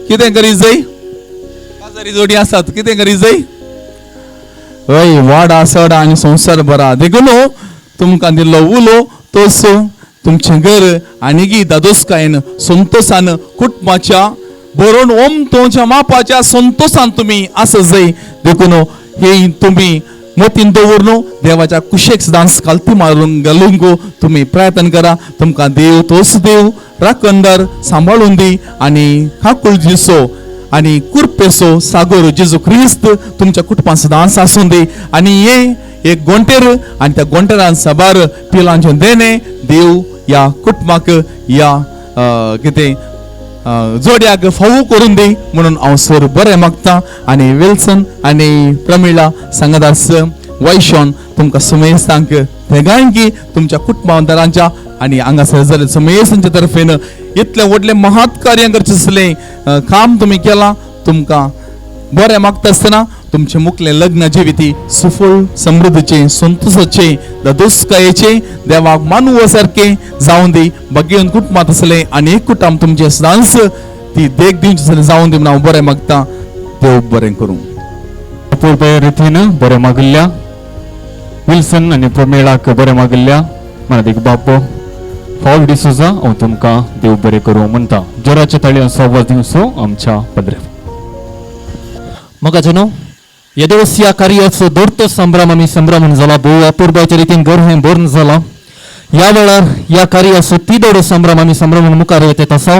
कितें करी जाय काजारी जोडी आसात कितें करी जाय हय वाडा सडा आनी संवसार बरा देखून तुमकां दिल्लो उलो तोच तुमचें घर आनीकी दादोसकायेन संतोषान कुटुंबाच्या बरोवन ओमतोच्या मापाच्या संतोषान तुमी आसा जाय देखून हे तुम्ही मोतीन दवरून देवाच्या कुशेक सदांच कालती मारून घालूंक तुम्ही प्रयत्न करा तुमकां देव तोच देव राखणदार सांभाळून दी आणि हाकूळ दिसो आणि कुरपेसो सागोर जेजू ख्रिस्त तुमच्या कुटुंबात सदांच आसून दी आणि हे एक गोंटेर आणि त्या गोंटेरान सबार पिलांचे देणे देव या कुटुंबाक या कितें जोड्याक फावो करून दी म्हणून हांव सर बरें मागता आणि विल्सन आणि प्रमिळा सांगदास वैशोन तुमकां सुमेसांक तेगांकी तुमच्या कुटुंबांतरांच्या आणि हांगासर जाले सुमेसांच्या तर्फेन इतले व्हडले महत् कार्य करचें आसलें काम तुमी केलां तुमकां बरें मागता आसतना तुमचे मुखले लग्न जिविती सुफळ समृद्धीचे संतोषाचे दादोसकायेचे देवाक मानव सारखे जावन दी बगेन कुटुंबात असले आणि एक कुटुंब तुमचे सदांच ती देख दिवची जावन दी म्हणून हांव बरें मागता देव बरें करूं पूर्वे रितीन बरें मागिल्ल्या विल्सन आनी प्रमिळाक बरें मागिल्ल्या मानदीक बापो फावल डिसोजा हांव तुमकां देव बरें करूं म्हणटा जोराच्या ताळयेन संवाद दिवचो आमच्या पदरे मोगाचनो येदोळस या कार्याचो दौडतो संभ्रम आमी संभ्रमण जाला भोव अपूर्वाच्या रितीन घर हें बरें जाला ह्या वेळार या कार्याचो ती दौडो संभ्रम आमी संभ्रमण मुखार येत आसा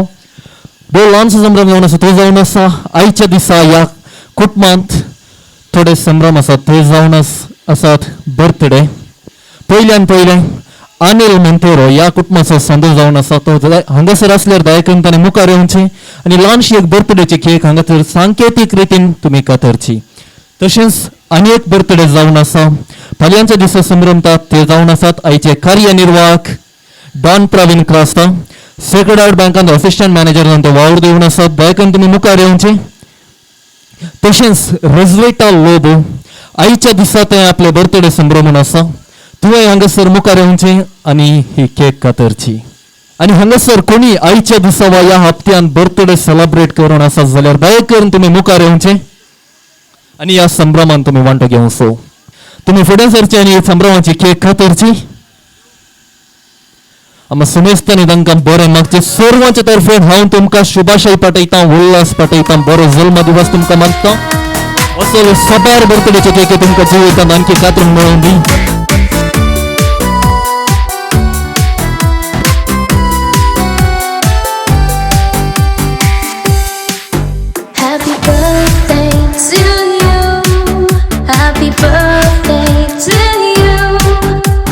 भोव ल्हानसो संभ्रम जावन आसा तो जावन आसा आयच्या दिसा ह्या कुटुंबांत थोडे संभ्रम आसात ते जावन आसात बर्थडे पयल्यान पयलें अनिल मेंतेरो ह्या कुटुंबाचो संदो जावन आसा तो हांगासर आसल्यार दया करून ताणें मुखार येवचें आनी ल्हानशी एक बर्थडेची केक हांगासर सांकेतीक रितीन तुमी कातरची तशेंच आनी एक बर्थडे जावन आसा फाल्यांच्या दिसा संभ्रमतात ते जावन आसात आयचे कार्यनिर्वाहक Don Pravin Crasta sacred heart बँकांत असिस्टंट मॅनेजर जावन ते वावर दिवन आसात दया करून तुमी मुखार येवचें तशेंच रजवेटा लोबो आयच्या दिसा ते आपले बर्थडे संभ्रमण आसा तुवें हांगासर मुखार येवचें आनी ही केक कातरची आनी हांगासर कोणी आयच्या दिसा वा ह्या हप्त्यान बर्थडे सेलिब्रेट करून आसा जाल्यार दया करून तुमी मुखार येवचें आनी ह्या संभ्रमान तुमी वांटो घेवचो तुमी फुडें सरचे आनी संभ्रमाची केक कातरची आम सुमेस्तांनी तांकां बरें मागचे सर्वांचे तर्फे हांव तुमकां शुभाशय पाठयतां उल्हास पाठयतां बरो जल्म दिवस तुमकां मागतां असो सबार बर्थडेचे केक तुमकां जिवितांत आणखी कातरून मेळोवन दी Happy birthday to you. Happy birthday to you.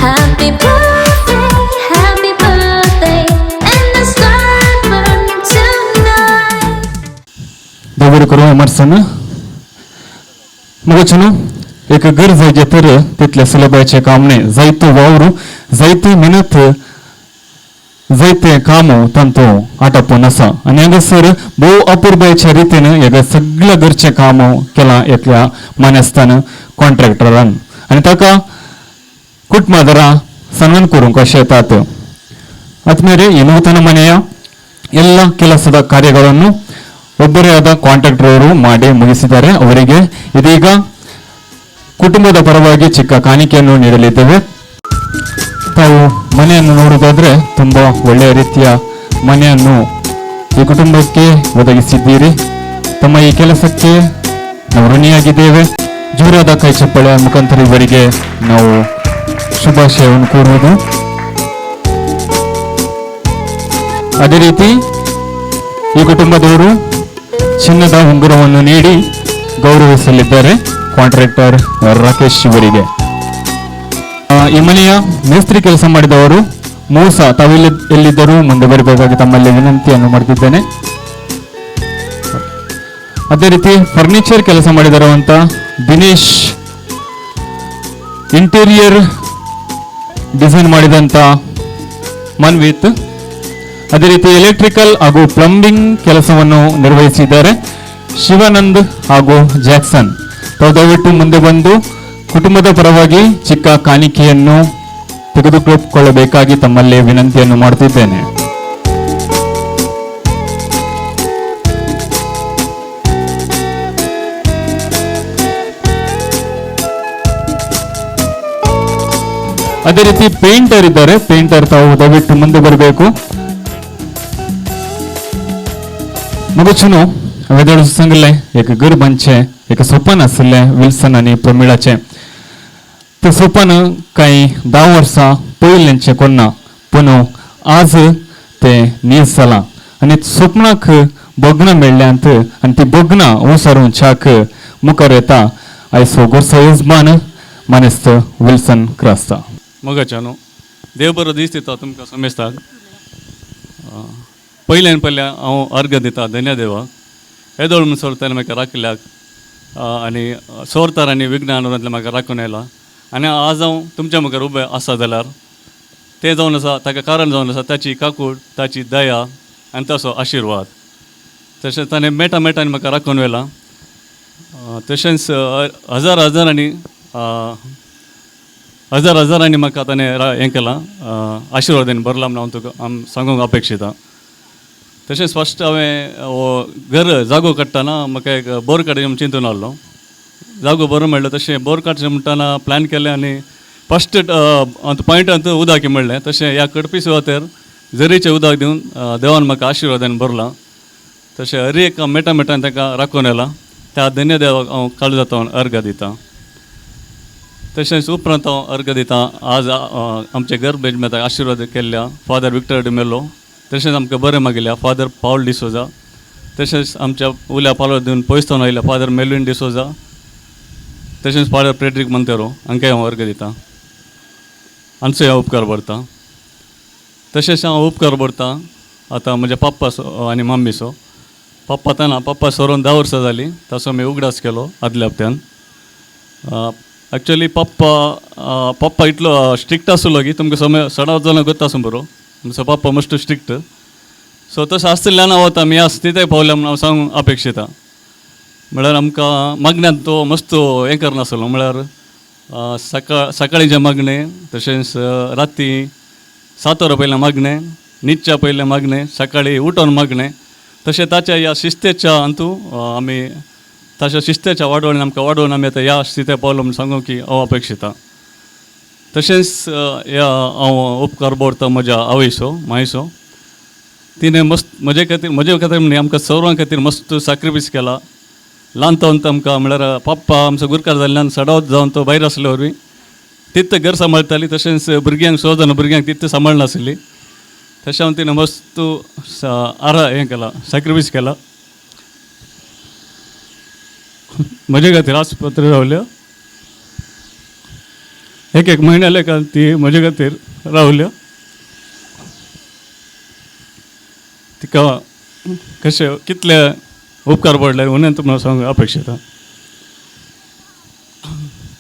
Happy birthday, and the star burn tonight. देवरू करू अमरसन मग चनो एक गरज आहे तर तिथल्या सुलभाचे काम नाही जायतो वावरू जायती मेहनत जायते काम तंतो आटापून असा आणि हांगासर भोव अपूर्बायच्या रितीन हेका सगळ्या घरचे काम केला एकल्या मानेस्तान कॉन्ट्रॅक्टरान आणि ताका कुटुंबादरा सन्मान करूंक अशें येतात ಆದ್ಮೇಲೆ ಈ ನೂತನ ಮನೆಯ ಎಲ್ಲ ಕೆಲಸದ ಕಾರ್ಯಗಳನ್ನು ಒಬ್ಬರೇ ಆದ ಕಾಂಟ್ರಾಕ್ಟರ್ ಅವರು ಮಾಡಿ ಮುಗಿಸಿದ್ದಾರೆ ಅವರಿಗೆ ಇದೀಗ ಕುಟುಂಬದ ಪರವಾಗಿ ಚಿಕ್ಕ ಕಾಣಿಕೆಯನ್ನು ನೀಡಲಿದ್ದೇವೆ ತಾವು ಮನೆಯನ್ನು ನೋಡುವುದಾದ್ರೆ ತುಂಬಾ ಒಳ್ಳೆಯ ರೀತಿಯ ಮನೆಯನ್ನು ಈ ಕುಟುಂಬಕ್ಕೆ ಒದಗಿಸಿದ್ದೀರಿ ತಮ್ಮ ಈ ಕೆಲಸಕ್ಕೆ ನಾವು ಋಣಿಯಾಗಿದ್ದೇವೆ ಜೋರಾದ ಕೈ ಚಪ್ಪಳೆ ಮುಖಾಂತರ ಇವರಿಗೆ ನಾವು ಶುಭಾಶಯವನ್ನು ಕೋರುವುದು ಅದೇ ರೀತಿ ಈ ಕುಟುಂಬದವರು ಚಿನ್ನದ ಉಂಗುರವನ್ನು ನೀಡಿ ಗೌರವಿಸಲಿದ್ದಾರೆ ಕಾಂಟ್ರಾಕ್ಟರ್ ರಾಕೇಶ್ ಇವರಿಗೆ ಈ ಮನೆಯ ಮೇಸ್ತ್ರಿ ಕೆಲಸ ಮಾಡಿದವರು ಮೂಸ ಎಲ್ಲಿದ್ದರೂ ಮುಂದೆ ಬರಬೇಕಾಗಿ ತಮ್ಮಲ್ಲಿ ವಿನಂತಿಯನ್ನು ಮಾಡ್ತಿದ್ದೇನೆ ಅದೇ ರೀತಿ ಫರ್ನಿಚರ್ ಕೆಲಸ ಮಾಡಿದರುವಂತ ದಿನೇಶ್ ಇಂಟೀರಿಯರ್ ಡಿಸೈನ್ ಮಾಡಿದಂತ ಮನ್ವಿತ್ ಅದೇ ರೀತಿ ಎಲೆಕ್ಟ್ರಿಕಲ್ ಹಾಗೂ ಪ್ಲಂಬಿಂಗ್ ಕೆಲಸವನ್ನು ನಿರ್ವಹಿಸಿದ್ದಾರೆ ಶಿವಾನಂದ್ ಹಾಗೂ ಜಾಕ್ಸನ್ ತಾವು ದಯವಿಟ್ಟು ಮುಂದೆ ಬಂದು ಕುಟುಂಬದ ಪರವಾಗಿ ಚಿಕ್ಕ ಕಾಣಿಕೆಯನ್ನು ತೆಗೆದುಕೊಳ್ಳಬೇಕಾಗಿ ತಮ್ಮಲ್ಲಿ ವಿನಂತಿಯನ್ನು ಮಾಡುತ್ತಿದ್ದೇನೆ ಅದೇ ರೀತಿ ಪೇಂಟರ್ ಇದ್ದಾರೆ ಪೇಂಟರ್ ತಾವು ದಯವಿಟ್ಟು ಮುಂದೆ ಬರಬೇಕು मग चुनो वेदळ सांगले एक घर बांदचे एक सोपान आसले विल्सन आनी प्रमिळाचे ते सोपान काही 10 वर्सां पयलेंचे कोन्ना पूण आज ते नीस जाला आनी स्वप्नाक बगना मेळ्ळ्यांत आनी ती बगना ओसारून चाक मुखार येता आयज गोरसो येजमान मानेस्त विल्सन क्रास्ता मगाच्यानो देव बरो दीस दिता तुमकां समेस्ताक पयल्यान हांव अर्घ दिता धन्य देवा येदोळ म्हूण सोरतार म्हाका राखल्याक आनी सोरतार आनी विघ्नांतल्यान म्हाका राखून येयला आनी आज हांव तुमच्या मुखार उबें आसा जाल्यार तें जावन आसा ताका कारण जावन आसा ताची काकूट ताची दया आनी ताचो आशिर्वाद तशेंच ताणें मेटांनी म्हाका राखून व्हेला तशेंच हजारांनी म्हाका ताणें हें केलां आशिर्वादान भरला म्हणून हांव तुका सांगूंक अपेक्षिता तशेंच फस्ट हांवें घर जागो काडटना म्हाका एक बोर काडचें चिंतून आहलो जागो बरो मेळ्ळो तशें बोर काडचें म्हणटना प्लॅन केलें आनी फस्ट पॉयंटांत उदक मेळ्ळें तशें ह्या कडपी सुवातेर झरीचें उदक दिवन देवान म्हाका आशिर्वादान भरलां तशें हर एक मेटान ताका राखून येला त्या धन्य देवाक हांव काळजांत अर्घ दितां तशेंच उपरांत हांव अर्घ दितां आज आमचे घर बेजमेताक आशिर्वाद केल्ल्या फादर विक्टर डिमेलो तशेंच आमकां बरें मागिल्ल्या फादर पावल डिसोजा तशेंच आमच्या उल्या पालर दिवन पयसतावन आयिल्ल्या फादर मेल्विन डिसोजा तशेंच फादर फ्रेडरीक मंतेरो हांकांय हांव अर्घ दितां हांचोय हांव उपकार भरतां तशेंच हांव उपकार भरतां आतां म्हज्या पप्पा आनी मम्मीचो पप्पा सोरोन 10 वर्सां जालीं ताचो मी उगडास केलो आदल्या हप्त्यान एक्चुअली पप्पा इतलो स्ट्रिक्ट आसलो की तुमकां सडाव जाल्यार गोत्ता आसूं बरो म्हजो पप्पा मस्ट स्ट्रिक्ट सो तशें आसतल्यान हांव वता मी आज तिथे पावल्या म्हणून हांव सांगूंक अपेक्षिता म्हळ्यार आमकां मागण्यांत तो मस्त हें करनासलो म्हळ्यार सकाळींचें मागणें तशेंच राती 7 वरां पयलें मागणें न्हिदच्या पयलें मागणें सकाळीं उठोन मागणें तशें ताच्या ह्या शिस्तेच्या हातूंत आमी ताच्या शिस्तेच्या वाडोवणी आमकां वाडोवन आमी आतां ह्या स्थितीक पावलो म्हूण सांगूंक की हांव अपेक्षिता तशेंच हांव उपकार बोरता म्हज्या आवयचो मायचो. तिणें मस्त म्हजे खातीर म्हणजे आमकां सगळ्यां खातीर मस्त सॅक्रिफायस केला. ल्हानपण आमकां म्हळ्यार पप्पा आमचो गुरकार जाल्ल्यान सडावत जावन तो भायर आसलो वरवीं तितलें घर सांबाळटाली. तशेंच भुरग्यांक 6 जाणां भुरग्यांक तितलें सांबाळनासली. तशें हांव तिणें मस्त हें केलां सॅक्रिफायस केला. म्हजे खातीर आस्पत्री रावल्यो. एक म्हयन्याले काल ती म्हजे खातीर रावल्यो. तिका कशें कितले उपकार पडले म्हणून तुमकां सांगूंक अपेक्षिता.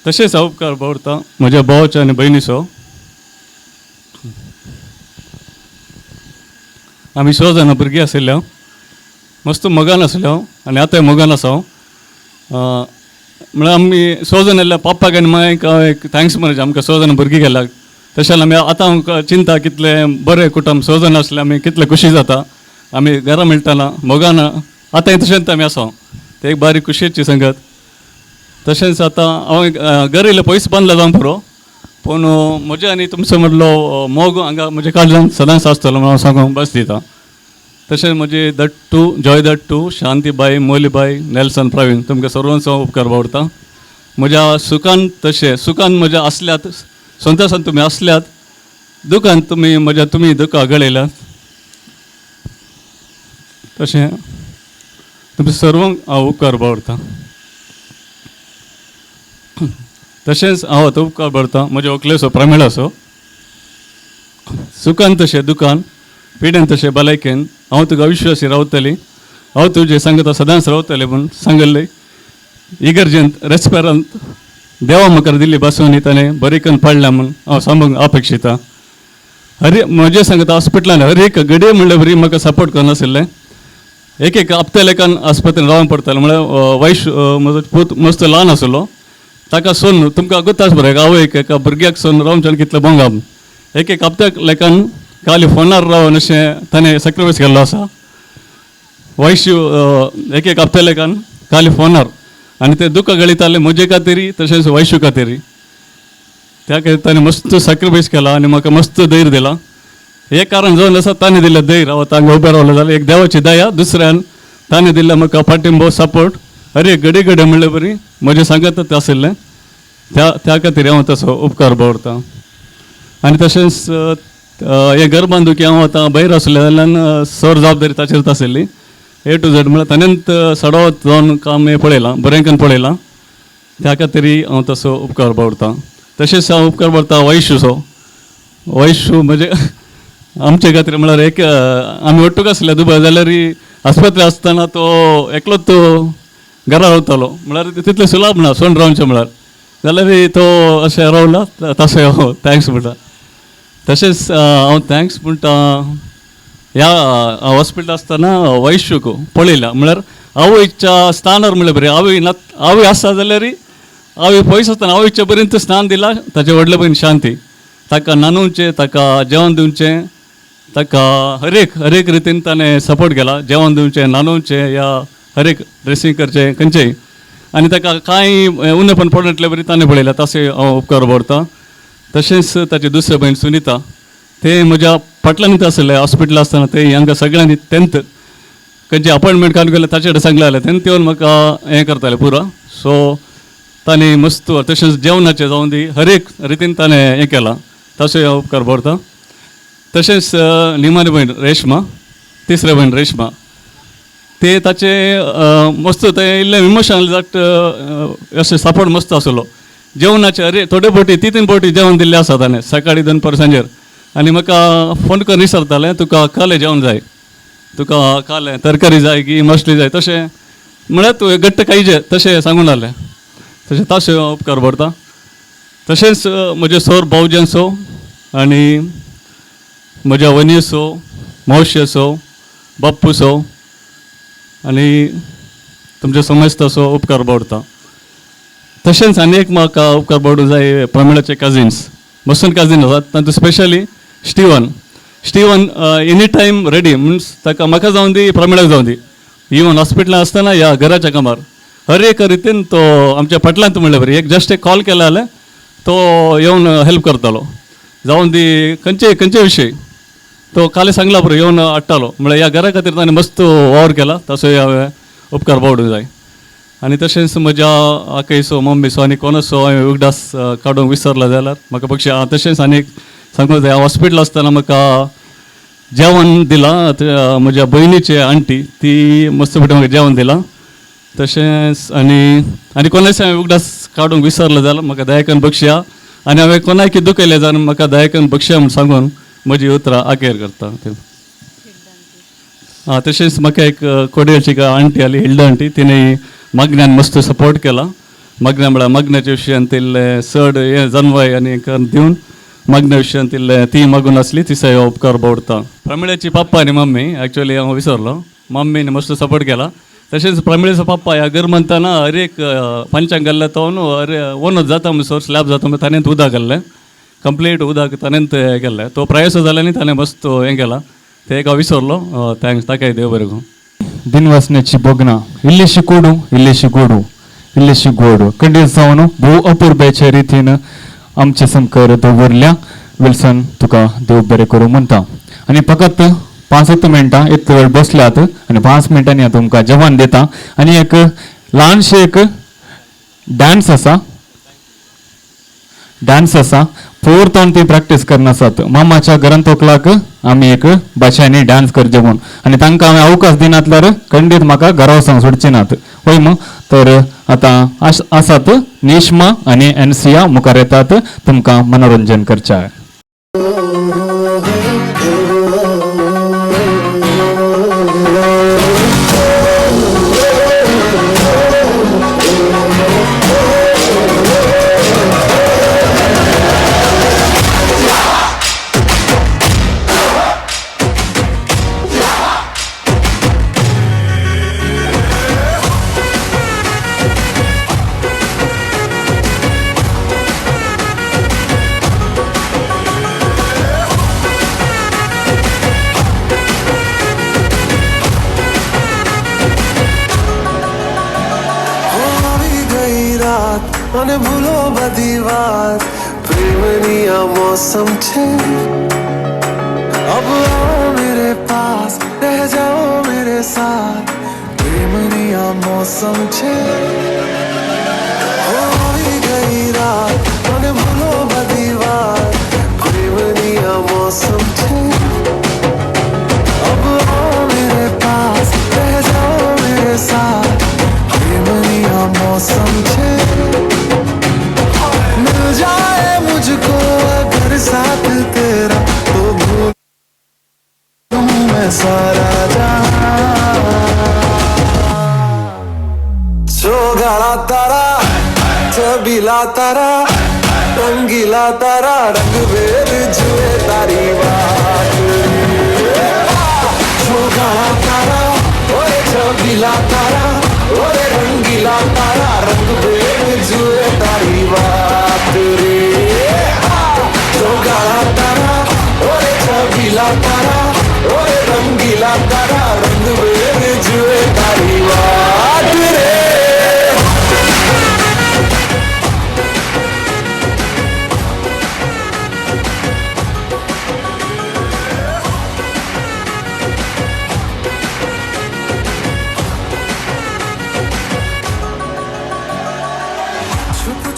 तशेंच हांव उपकार पडटा म्हज्या भावाचो आनी भयणीचो. आमी 6 जाणां भुरगीं आशिल्ल्या मस्त मोगान आसल्यो आनी आतांय मोगान आसा. म्हळ्यार आमी 6 जाण आसल्या पप्पाक आनी मायक एक थँक्स म्हणचे आमकां 6 जाणां भुरगीं गेल्याक. तशें आमी आतां आमकां चिंता कितले बरें कुटुंब 6 जाणां आसले आमी कितले खुशी जाता. आमी घरा मेळटाना मोगान आतांय तशेंच आमी आसा. ते एक बारीक खुशयेची संगत. तशेंच आतां हांव घर येयलें पयस बांदला जावं पुरो पूण म्हजे आनी तुमचो मदलो मोग हांगा म्हज्या काळजांत सदांच आसतलो म्हणून हांव सांगूंक बस दिता. तशेंच म्हजे दट्टू जॉय दट्टू शांतीबाई मोलीबाई नेल्सन प्रवीण तुमकां सर्वांचो उपकार बावडटा. म्हज्या सुखान तशें सुखान म्हज्या आसल्यात संतोशान तुमी आसल्यात दुखान तुमी दुखां गळयल्यात. तशें तुमचे सर्वांक हांव उपकार बावडटा. तशेंच हांव आतां उपकार बावडटा म्हज्या व्हंकलेचो प्रमिळाचो. सुखान तशें दुखान पिडेन तशें भलायकेन हांव तुका अविश्वासी रावतली. हांव तुजे सांगता सदांच रावतलें म्हूण सांगलें. इगर्जेंत रेस्पेरांत देवा म्हाका दिल्ली बसोवनी ताणें बरें करून पाडल्या म्हूण हांव सांगूंक अपेक्षिता. म्हजें सांगता हॉस्पिटलान हर एक घडये म्हणल्यार बरी म्हाका सपोर्ट करनाशिल्लें. एक हप्ते लेखान आस्पत्रेन रावंक पडटालें. म्हळ्यार वैश म्हजो पूत मस्त ल्हान आसलो ताका सोन तुमकां गुताच बरें आवयक एका भुरग्याक सोन रावच्यान कितलें बोंगाम. एक हप्त्याक लेखान खाली फोनार रावन अशें ताणें सॅक्रिफायस केल्लो आसा. वैश्यू एक हप्त्या लेखान खाली फोनार आनी ते दुखां गळयताले म्हजे खातीर तशेंच वैश्यू खातीर. त्या खातीर ताणें मस्त सॅक्रिफायस केला आनी म्हाका मस्त धैर्य दिला. हे कारण जावन आसा ताणें दिल्लें धैर्य हांव तांकां उबें रावलो जाल्यार एक देवाची दया. दुसऱ्यान ताणें दिल्लें म्हाका पाठिंबो सपोर्ट हर एक घडये म्हणल्यार बरी म्हजें सांगतच आशिल्लें. त्या खातीर हांव तसो उपकार बावडटां. आनी तशेंच हें घर बांदूंक हांव आतां भायर आसलें जाल्यार सर जबाबदारी ताचेरच आशिल्ली. A to Z म्हळ्यार ताणेंत सडावत जावन काम हें पळयलां बरें करून पळयलां. त्या खातीर हांव तसो उपकार बावडटां. तशेंच हांव उपकार बावडटां वैश्यूचो. वैश्यू म्हणजे आमचे खातीर म्हळ्यार एक आमी ओट्टूक आसले दुबाय जाल्यार आस्पत्रे आसतना तो एकलोच तो घरा रावतालो. म्हळ्यार तितलें सुलाभ ना सोन रावचें म्हळ्यार जाल्यार तो अशें रावला. तशें हांव थँक्स म्हणटा. तशेंच हांव थँक्स म्हणटा ह्या हॉस्पिटल आसतना वैश्यूक पळयल्या. म्हळ्यार आवयच्या स्थानार म्हळ्यार बरें आवय आसा जाल्यार आवय पयस आसतना आवयच्या पर्यंत स्नान दिलां. ताचे व्हडले भयण शांती ताका न्हाणोवचें ताका जेवण दिवचें ताका हर एक रितीन ताणें सपोर्ट केला. जेवण दिवचें न्हाणोवचें या हर एक ड्रेसींग करचें खंयचेंय आनी ताका कांय उणेपण पडनातले बरी ताणें पळयल्या. तशें हांव उपकार बावडटां. तशेंच ताची दुसरी भयण सुनीता ते म्हज्या फाटल्यानच आसले हॉस्पिटल आसतना. ते हांकां सगळ्यांनी 10th खंयची अपॉयंटमेंट काडून गेले ताचे कडेन सांगलें जाल्यार 10th येवन म्हाका हें करतालें पुरो. सो ताणें मस्त तशेंच जेवणाचें जावं दी हर एक रितीन ताणें हें केलां. तशें हांव उपकार बावडटां. तशेंच निमाणी भयण रेश्मा तिसरे भयण रेश्मा ते ताचे मस्त ते इल्लें इमोशनल जाट अशें सपोर्ट मस्त आसलो. जेवणाचे थोडे फावटी 3 फावटी जेवण दिल्लें आसा ताणें सकाळीं दनपार सांजेर. आनी म्हाका फोन करून विचारतालें तुका कालें जेवण जाय तुका कालें तरकारी जाय की मसली जाय तशें म्हळ्यार तूं घट्ट खायचें तशें सांगून आसलें. तशें हांव उपकार बावडटां. तशेंच म्हजे सर भावजांचो आनी म्हज्या वनीचो मावशेचो बाप्पूचो आनी तुमच्या समजताचो उपकार बावडटां. तशेंच आनी एक म्हाका उपकार बावडूंक जाय प्रमिळाचे कजिन्स मसन कजिन आसात तातूंत specially Steven any time ready means ताका म्हाका जावं दी प्रमिळाक जावं दी इवन हॉस्पिटलान आसतना ह्या घराच्या कामार हर एक रितीन तो आमच्या फाटल्यान म्हणल्यार बरी एक जस्ट एक कॉल केला जाल्यार तो येऊन हेल्प करतालो जाऊन दी खंयचे विषय तो काले सांगला बरो येऊन हाडटालो म्हळ्यार ह्या घरा खातीर ताणें मस्त वावर केला तसोय हांवें उपकार पावडूंक जाय आनी तशेंच म्हज्या आकयसो मम्मीसो आनी कोणासो हांवें उगडास काडूंक विसरला जाल्यार म्हाका पक्षी तशेंच आनीक सांगूंक जाय हांव हॉस्पिटल आसतना म्हाका जेवण दिलां म्हज्या भयणीचे आंटी ती मस्त पेटी म्हाका जेवण दिलां तशेंच आनी कोणाचे हांवें उगडास काडूंक विसरलो जाल्यार म्हाका दयाकन बक्षया आनी हांवें कोणाय कितें दुखयलें जाल्यार म्हाका दयाकन बक्षया म्हूण सांगून म्हजी उतरां आखेर करता तशेंच म्हाका एक कोडयेची आंटी आली हिल्ड आंटी तिणें मग्न्यान मस्त सपोर्ट केला मग्न म्हळ्यार मग्नाच्या विशयान तिल्ले चड हे जनवय आनी दिवन मग्ना विशयान तिल्ले ती मागून आसली तिसय उपकार बावडता प्रमिळेची पप्पा आनी मम्मी एक्चुअली हांव विसरलो मम्मीन मस्त सपोर्ट केला तशेंच प्रमिळेचो पप्पा ह्या घर म्हणटाना हर एक पंचांक घाल्ले तो ओनूच जाता म्हणसर स्लॅब जाता म्हणून ताणेंत उदक घाल्लें कंप्लीट उदक ताणेंत हें केल्लें तो प्रयास जालो आनी ताणें मस्त हें केला ते एक हांव विसरलो थँक्स ताकाय देव बरें करूं दिनवासण्याची बोगना इल्लीशी कोडू इल्लीशी गोडू इल्लीशी गोडू खंडीत जावन भोव अपुरब्याच्या रितीन आमचे संकर दवरल्या विल्सन तुका देव बरें करूं म्हणटा आनी फकत 5-7 मिनटां इतले वेळ बसल्यात आनी 5 मिनटांनी हांव तुमकां जेवण दिता आनी एक ल्हानशें एक डान्स आसा फोर तोंड ती प्रॅक्टीस करना आसात मामाच्या घरान तोकलाक आमी एक भाशेनी डान्स करचे म्हूण आनी तांकां हांवें अवकाश दिनातल्यार खंडीत म्हाका घरा वचोंक सोडचे नात होय मग तर आतां आसात नेश्मा आनी एनसिया मुखार येतात तुमकां मनोरंजन करचें મને ભૂલો બધી વાત પ્રેમની આ મૌસમ છે अब आओ मेरे पास रह जाओ मेरे साथ प्रेमनी आ मौसम છે હોઈ ગઈ રાત મને ભૂલો બધી વાત પ્રેમની આ मौसम છે अब आओ मेरे पास रह जाओ मेरे साथ प्रेमनी आ मौसम છે मिल जाए मुझको अगर साथ तेरा तो भूलूं मैं सारा गाड़ा तारा छबीला तारा रंगीला तारा रंग बेर जुए तारी बात गाड़ा तारा ओए छबीला तारा ओए रंगीला तारा रंग बेर जुए तारी बात रे गाड़ा तारा ओए छबीला तारा ओए रंगीला तारा रंग बेर जुए तारी बात रे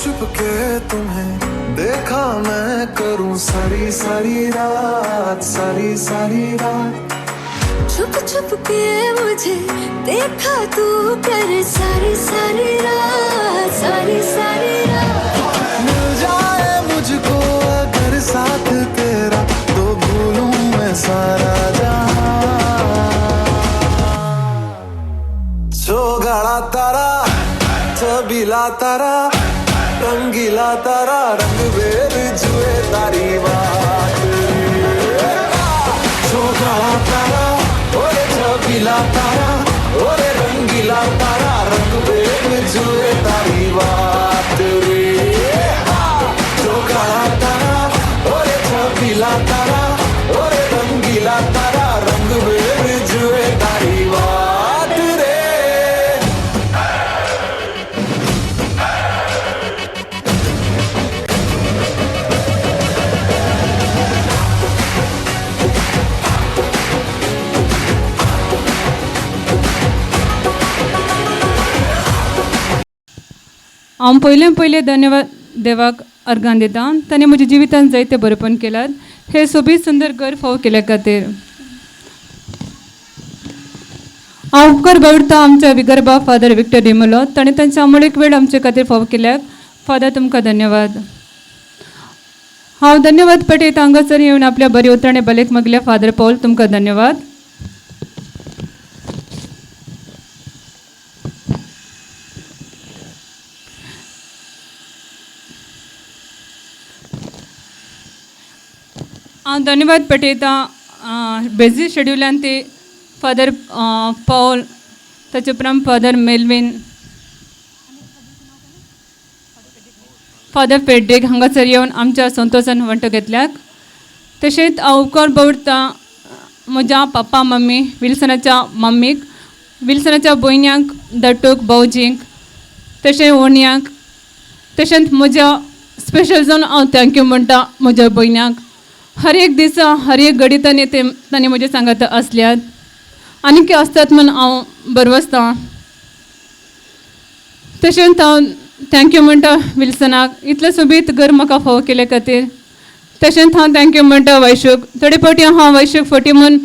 छुप के तुम्हें देखा मैं करूं सारी सारी रात सारी सारी रात छुप छुप के मुझे देखा तू कर सारी सारी रात सारी सारी रात मिल जाए मुझको अगर साथ तेरा तो भूलूं मैं सारा जो गाड़ा तारा छबीला तारा रंगीला तारा रंग बेर जुए तारी बात जो गाड़ा तारा ओरे छबीला तारा ओरे रंगीला तारा रंग बेर जुए तारी बात रे जो गाड़ा तारा ओरे छबीला तारा ओरे रंगीला तारा रंग बेर जुए तारी बात रे हांव पयले धन्यवाद देवाक अर्गान दिता. ताणें म्हज्या जिवितांत जायते बरेपण केल्यात. हे सोबीत सुंदर घर फाव केल्या खातीर हांव उपकार बाळगता आमच्या विगर्भा फादर विक्टर डिमोलो. ताणें तांच्या अमोलीक वेळ आमचे खातीर फाव केल्याक. फादर तुमकां धन्यवाद. हांव धन्यवाद पटयता हांगासर येवन आपल्या बरी उतराणे भलेक मागल्या फादर पौल. तुमकां धन्यवाद. हांव धन्यवाद पटयता बेजी शेड्युलान ते फादर पौल, ताचे उपरांत फादर मेल्विन, फादर पेड्डेक हांगासर येवन आमच्या संतोशान वांटो घेतल्याक. तशेंच हांव उपकार बाळगता म्हज्या पप्पा मम्मी, विल्सनाच्या मम्मीक, विल्सनाच्या भयण्यांक, दट्टूक, भावजींक, तशें ओणयांक. तशेंच म्हज्या स्पेशल जावन हांव थँक्यू म्हणटा म्हज्या भयण्यांक. हर एक दिसा हर एक घडी तांणी म्हजे सांगात आसल्यात आनी कितें आसतात म्हूण हांव बरवसतां. तशेंच हांव थँक्यू म्हणटा विल्सनाक इतलें सोबीत घर म्हाका फाव केले खातीर. तशेंच हांव थँक्यू म्हणटा वैशूक. थोडे फावटी हांव वैशूक फावटी म्हूण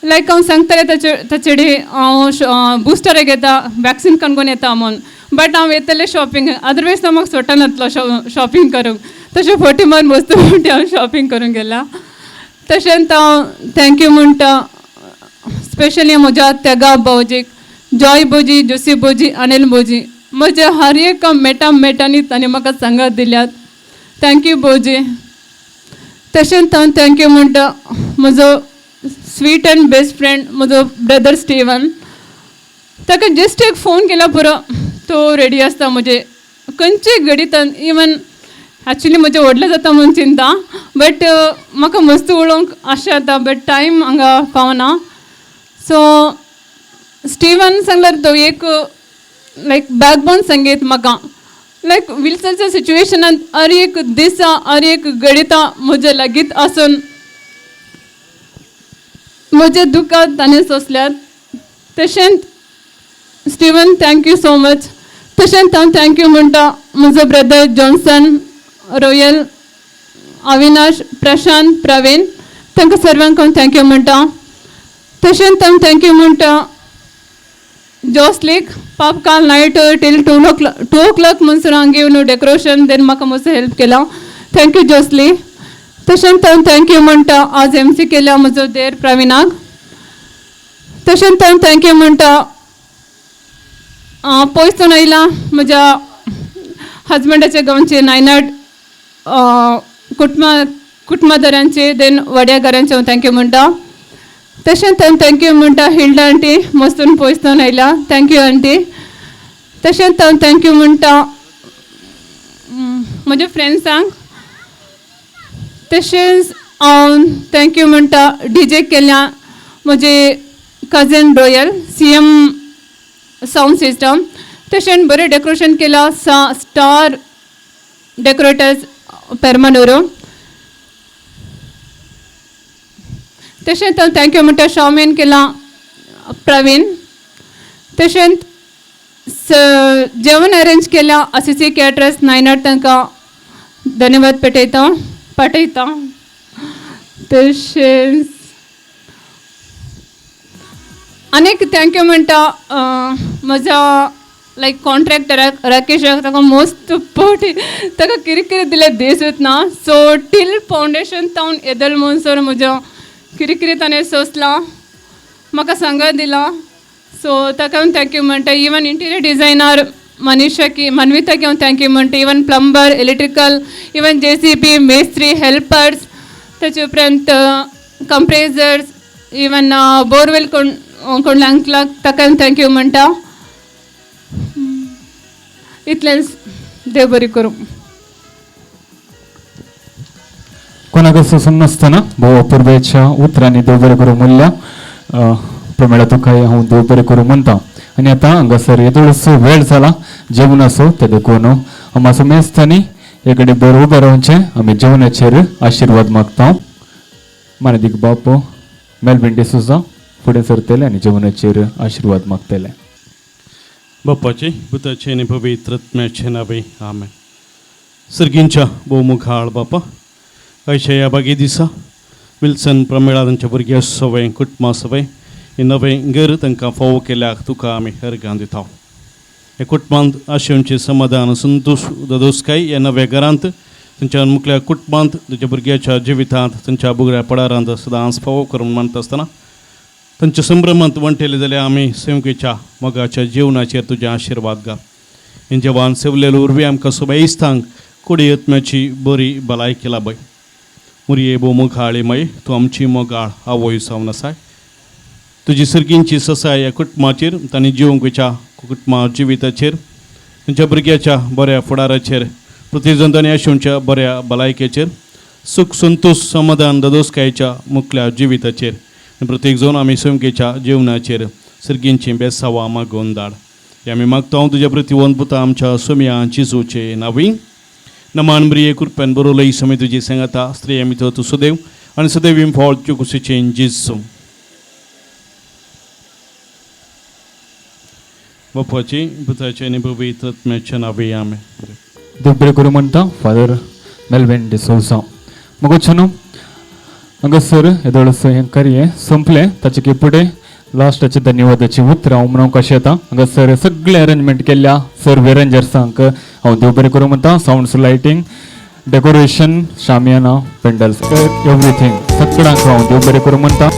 लायक हांव सांगतालें ताचे कडेन हांव बुस्टर घेता, वॅक्सीन काडून येता म्हूण. बट हांव येतलें शॉपिंग, अदरवायज तो म्हाका सोटा नासलो शॉपिंग करूंक. तशें फावटी म्हूण मस्त फावटी हांव शॉपिंग करूंक गेलां. तशेंच हांव थँक्यू म्हणटा स्पेशली म्हज्या तेगा भावजीक, जॉय भोजी, जोसी भोजी, अनिल भोजी. म्हजे हर एक मेटांनी तांणी म्हाका सांगात दिल्यात. थँक्यू भोजी. तशेंच हांव थँक्यू म्हणटा म्हजो स्वीट एंड बेस्ट फ्रेंड म्हजो ब्रदर स्टीवन. ताका जस्ट एक फोन केला पुरो तो रेडी आसता म्हजे खंयचे घडीतन. इवन एक्चुली म्हजें व्हडलें जाता म्हूण चिंता, बट म्हाका मस्त उलोवंक आशा येता, बट टायम हांगा पावना. सो स्टीवन सांगल्यार तो एक लायक बॅकबोन संगीत म्हाका. लायक विल्सनच्या सिच्युएशनांत हर एक दिसा हर एक घडीता म्हजे लागीत आसून म्हजे दुखांत ताणें सोंसल्यात. तशेंच स्टीवन थँक्यू सो मच. तशेंच हांव थँक्यू म्हणटा म्हजो brother Johnson, Royal, Avinash, Prashant, Praveen. तांकां सर्वांक हांव थँक्यू म्हणटा. तशेंच हांव थँक्यू म्हणटा जॉस्लीक. पाप काल नायट टील 2 o'clock म्हणसर हांव घेवन डेकोरेशन देन म्हाका मस्त हेल्प केला. थँक्यू जॉस्ली. तशेंच हांव थँक्यू म्हणटा आज MC केल्या म्हजो देर प्रवीणाक. तशेंच हांव थँक्यू म्हणटा पयसून आयला म्हज्या हजबंडाच्या गांवचे नायनाट कुटुंबादारांचे देन वड्या घरांचे हांव थँक्यू म्हणटा. तशेंच हांव थँक्यू म्हणटा हिल्डा आंटी मस्तून पयसून आयला. Thank you aunty. तशेंच हांव थँक्यू म्हणटा म्हज्या फ्रेंड्सांक. तशेंच हांव थँक्यू म्हणटा DJ केल्या म्हजे cousin royal, CM sound system. तशेंच बरें डेकोरेशन केला स्टार डेकोरेटर्स पेरमानोरो. तशेंच हांव थँक्यू म्हणटा शॉमेन केला प्रवीण. तशेंच जेवण अरेंज केल्या ACC कॅटरर्स नायनाट तांकां धन्यवाद पटयता. तशेंच आनीक थँक्यू म्हणटा म्हज्या लायक कॉन्ट्रॅक्टराक राकेशाक. ताका मस्त पटी ताका कितें दिलें देस वतना. सो टील फावंडेशन तावन येदल म्हणसर म्हज्या कितें ताणें सोंसलां म्हाका सांगात दिला. सो ताका हांव थँक्यू म्हणटा. इवन इंटिरियर डिझायनर मनविताक हांव थँक्यू म्हणटा. Even plumber, electrical, even JCB, मेस्त्री, हेल्पर्स, ताचे उपरांत कंप्रेसर्स, इवन बोरवेल कोणल्यांक ताका हांव थँक्यू म्हणटा. इतलेंच. देव बरी करूं. कोणाक समजतना भोव पुर्वेच्या उतरांनी देव बरें करूं मूल्य प्रमेळ तुकाय हांव देव बरें करूं म्हणटा. आनी आतां हांगासर येदोळसो वेळ जाला जेवणाचो ते देखून आमाचो मेस्तांनी हे कडेन बरें उबें रावचें. आमी जेवणाचेर आशिर्वाद मागता. मानदीक बाप मेल्विन डिसूजा फुडें सरतले आनी जेवणाचेर आशिर्वाद मागतले. बाप्पाचे पुताचे आणि पवित्रत्म्याचे नावे आमेन. सर्गींच्या भोवमुखाळ बापा आयच्या या बागे दिसा विल्सन प्रमेळा तांच्या भुरग्या सवय कुटुंबा सवय हे नवें घर तांकां फावो केल्याक तुका आमी अर्गां दिता. हे कुटुंबांत आशेंचें समाधान संतोश दोदोसकाय ह्या नव्या घरांत तांच्या मुखल्या कुटुंबांत तांच्या भुरग्याच्या जिवितांत तांच्या बुगड्या पडारांत सदांच फावो करून मानता आसतना तांच्या संभ्रमांत वंटेले जाल्यार आमी सेवकेच्या मोगाच्या जिवनाचेर तुजे आशिर्वाद घाल. हे जवान सेवलेलो उर्बी आमकां सगळ्या इश्तांक कोडी आत्म्याची बरी भलायकी लाभय. मुरये भोवमुखाळी मय तूं आमची मोगाळ आवय सावन आसाय. तुजी सर्गींची ससाय ह्या कुटुंबाचेर तांणी जिवंकेच्या कुटुंबा जिविताचेर तांच्या भुरग्याच्या बऱ्या फुडाराचेर प्रत्येकजण तांणी आशेवच्या बऱ्या भलायकेचेर सुख संतोष समाधान दोदोसकायेच्या मुखल्या जिविताचेर प्रत्येक जण आमी सेवकेच्या जिवनाचेर सर्गींची बेसावा मागोवन धाड. हे आमी मागता तुज्या प्रतिवंत पुता आमच्या सोम्या जिजूचे नांवी. नमान ब्रिये कृपेन बरोलय समय तुजी सांगाता स्त्री आमी तो तूं सदैव आनी सदैव फॉल कुशीचे जिजू. बापाची पुताचे आनी पवित्रत्म्याचे नांवे आमेन. देव बरें करूं म्हणटा फादर मेल्विन डिसोजा. मगो छनू हांगासर येदोळस हें कार्य संपलें ताचे फुडें लास्टाचे धन्यवादाची उतरां हांव म्हणूंक कशें येता. हांगासर सगळें अरेंजमेंट केल्ल्या सर्व अरेंजर्सांक हांव देव बरें करूं म्हणटा. सावंड्स लायटींग डेकोरेशन शामियाना पेंडल्स एवरीथींग सगळ्यांक हांव देव बरें करूं म्हणटा.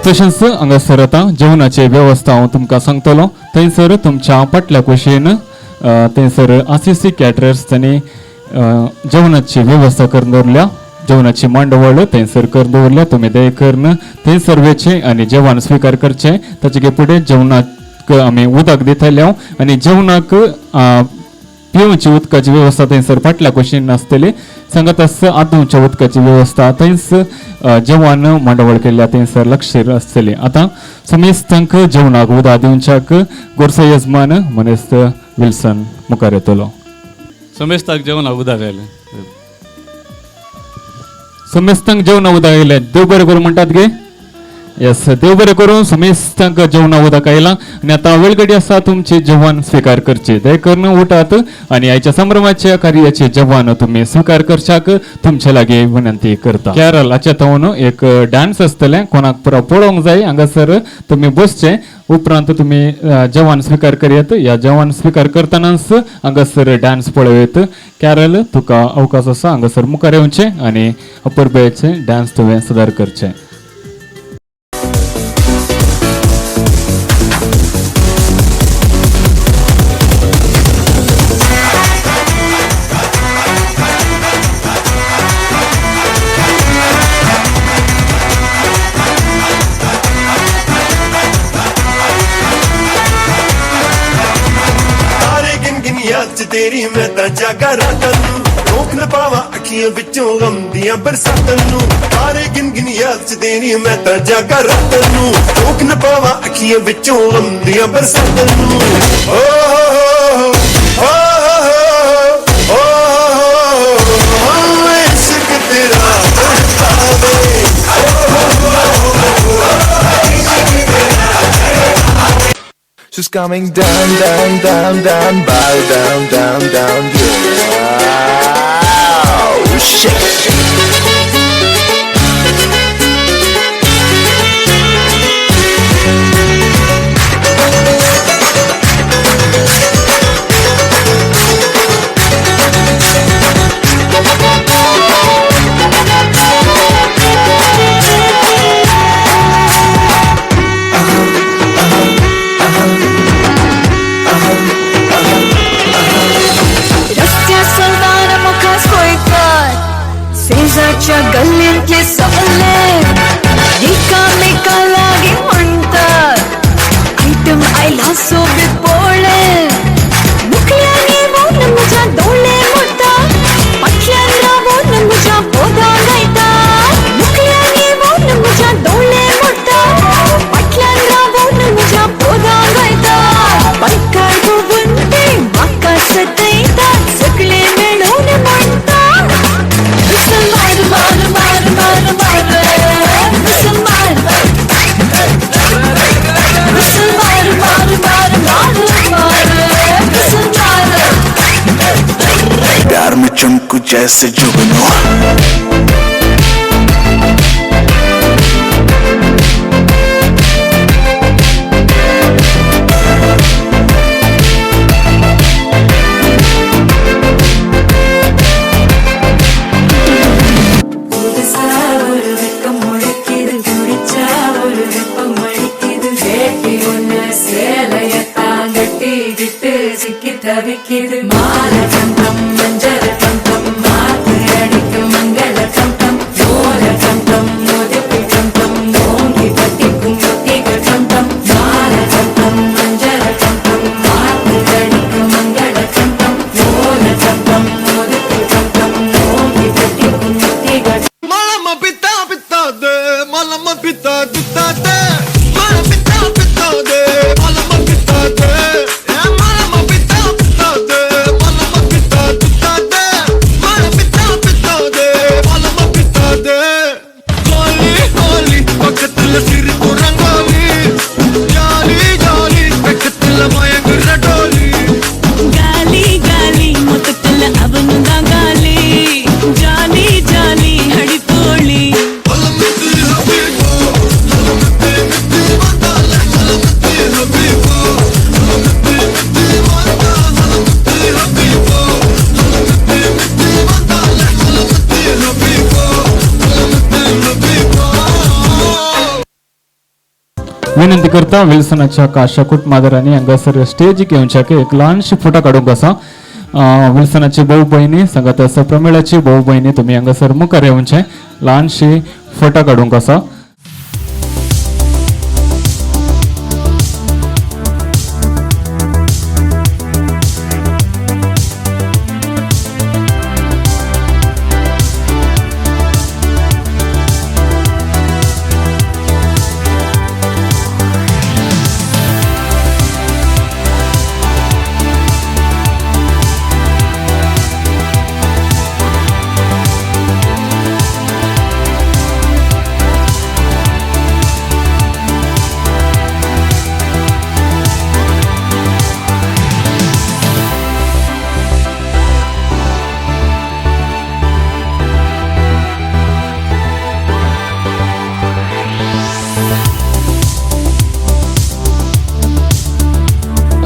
तशेंच हांगासर आतां जेवणाची वेवस्था हांव तुमकां सांगतलो. थंयसर तुमच्या फाटल्या कुशीन थंयसर आरसीसी कॅटरर्स तांणी जेवणाची वेवस्था करून दवरल्या. जेवणाची मांडवळ थंयसर करून दवरल्या. तुमी दयेकरून थंयसर वेचे आनी जेवण स्विकार करचें. ताचे फुडें जेवणाक आमी उदक दितले आनी जेवणाक पिवची उदकाची वेवस्था थंयसर फाटल्या कुशीन आसतली. सांगत आसता आदूच्या उदकाची वेवस्था थंयच जेवण मांडवळ केल्ल्या थंयसर लक्षीर आसतली. आतां समेस्तांक जेवणाक उदक दिवच्याक गोरसो यजमान मनेस्त विल्सन मुखार येतलो. समेस्ताक जेवणाक उदक आयलें. समेस्तांक जेवणा उदक आयलें. देव बरें करूं म्हणटात गे. येस देव बरें करूं. समेस्तांक जेवणा उदक आयलां आनी आतां वेळ घडी आसा तुमचे जेवण स्विकार करचे. दय करून उठात आनी आयच्या संभ्रमाच्या कार्याचे जेवण तुमी स्विकार करच्याक तुमचे लागीं विनंती करता. कॅरलाचे तावन एक डान्स आसतलें. कोणाक पुरो पळोवंक जाय हांगासर तुमी बसचे. उपरांत तुमी जेवण स्विकार करयत. ह्या जेवण स्विकार करतनाच हांगासर डान्स पळयत. कॅरल तुका अवकाश आसा हांगासर मुखार येवचें आनी अपुर्बेचे डान्स तुवें सुदार करचें. तेरी मैं तां जागा रातां नूं रोक न पावां अखियां विचों गम दियां बरसातां नूं. तारे गिन गिन याद च तेरी मैं तां जागा रातां नूं रोक न पावां अखियां विचों गम दियां बरसातां नूं. ओ हो हो हो इश्क तेरा She's coming down, down, down, down, bow down, down, down, yeah. Oh, shit. गल्ल्यांतले सगळे एकामेका लागीं म्हणटात आयटम आयला सोबीत पोळे. मुखल्यानी रावून म्हज्या दोळे मोडटा फाटल्यान रावून म्हज्या पोदां गायता. मुखल्यानी रावून म्हज्या दोळे मोडटा फाटल्यान रावून म्हज्या पोदां गायता. बायकार गोवंते म्हाका सतयता सगळे मेळून म्हणटा. मार मार मार मार मार जैसे जुगनू புதுசா ஒரு வெக்கம் முளைக்குது குடிச்சா ஒரு வெப்பம் அடிக்குது வேட்டி ஒண்ணு சேலையத்தான் கட்டிக்கிட்டு சிக்கி தவிக்குது மாலை கண்டம் மஞ்சள் கண்டம் மாத்து அடிக்கும் மங்கள கண்டம் ஓல கண்டம் மொதப்பி கண்டம் ஓங்கி பட்டிக்கும் ஒத்திகள் கண்டம் மாலை கண்டம் மஞ்சள் கண்டம் மாத்து அடிக்கும் மங்கள கண்டம் ஓல கண்டம் மொதப்பி கண்டம் ஓங்கி பட்டிக்கும் ஒத்திகள் Malama pita pita de, malama pita pita de, malama pita pita de, malama pita de, malama pita pita de, malama pita pita de, malama pita pita de, malama pita de. Jolly jolly, பக்கத்துல சிரிப்பு ரங்கோலி, jolly jolly, பக்கத்துல மயங்குற டோலி. गाली गाली ಮೊತ್ತಕ್ಕೆಲ್ಲ ಅವನು ಗಾಲಿ ಜಾಲಿ ಜಾಲಿ ಹಡಿತೋಳಿ विनंती करता विल्सनाच्या काशा कुटमादरांनी हांगासर स्टेजीक येवच्याक एक ल्हानशी फोटो काडूंक आसा विल्सनाची भाऊ बहिणी सांगत आसा प्रमिळाची भाऊ बहिणी तुम्ही हांगासर मुखार येवचे ल्हानशी फोटो काडूंक आसा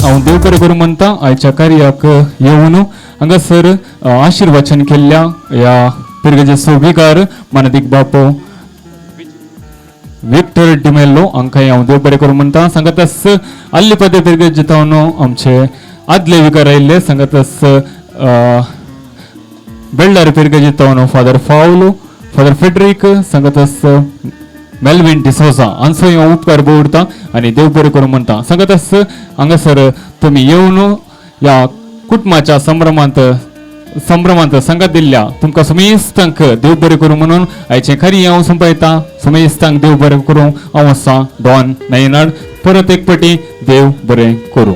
हांव देव बरें करूं म्हणटा आयच्या कार्याक येवन हांगासर आशिर्वचन केल्ल्या ह्या पिरगेचे सोबीकार मानदीक बापो विक्टर डिमेल्लो हांकांय हांव देव बरें करूं म्हणटा सांगातस आल्ली पदे पिरगे जितावन आमचे आदले विकार आयिल्ले सांगातस बेल्लार पिरगे जितावन father फावलो father Frederick सांगातस Melvin D'Souza हांचो हांव उपकार भोवता आनी देव बरें करूं म्हणटा सांगातस हांगासर तुमी येवन ह्या कुटुंबाच्या संभ्रमांत संगात दिल्ल्या तुमकां समेस्तांक देव बरें करूं म्हणून आयचें खरी हांव संपयता समेस्तांक देव बरें करूं हांव आसा डॉन नयनाड परत एक पाटी देव बरें करूं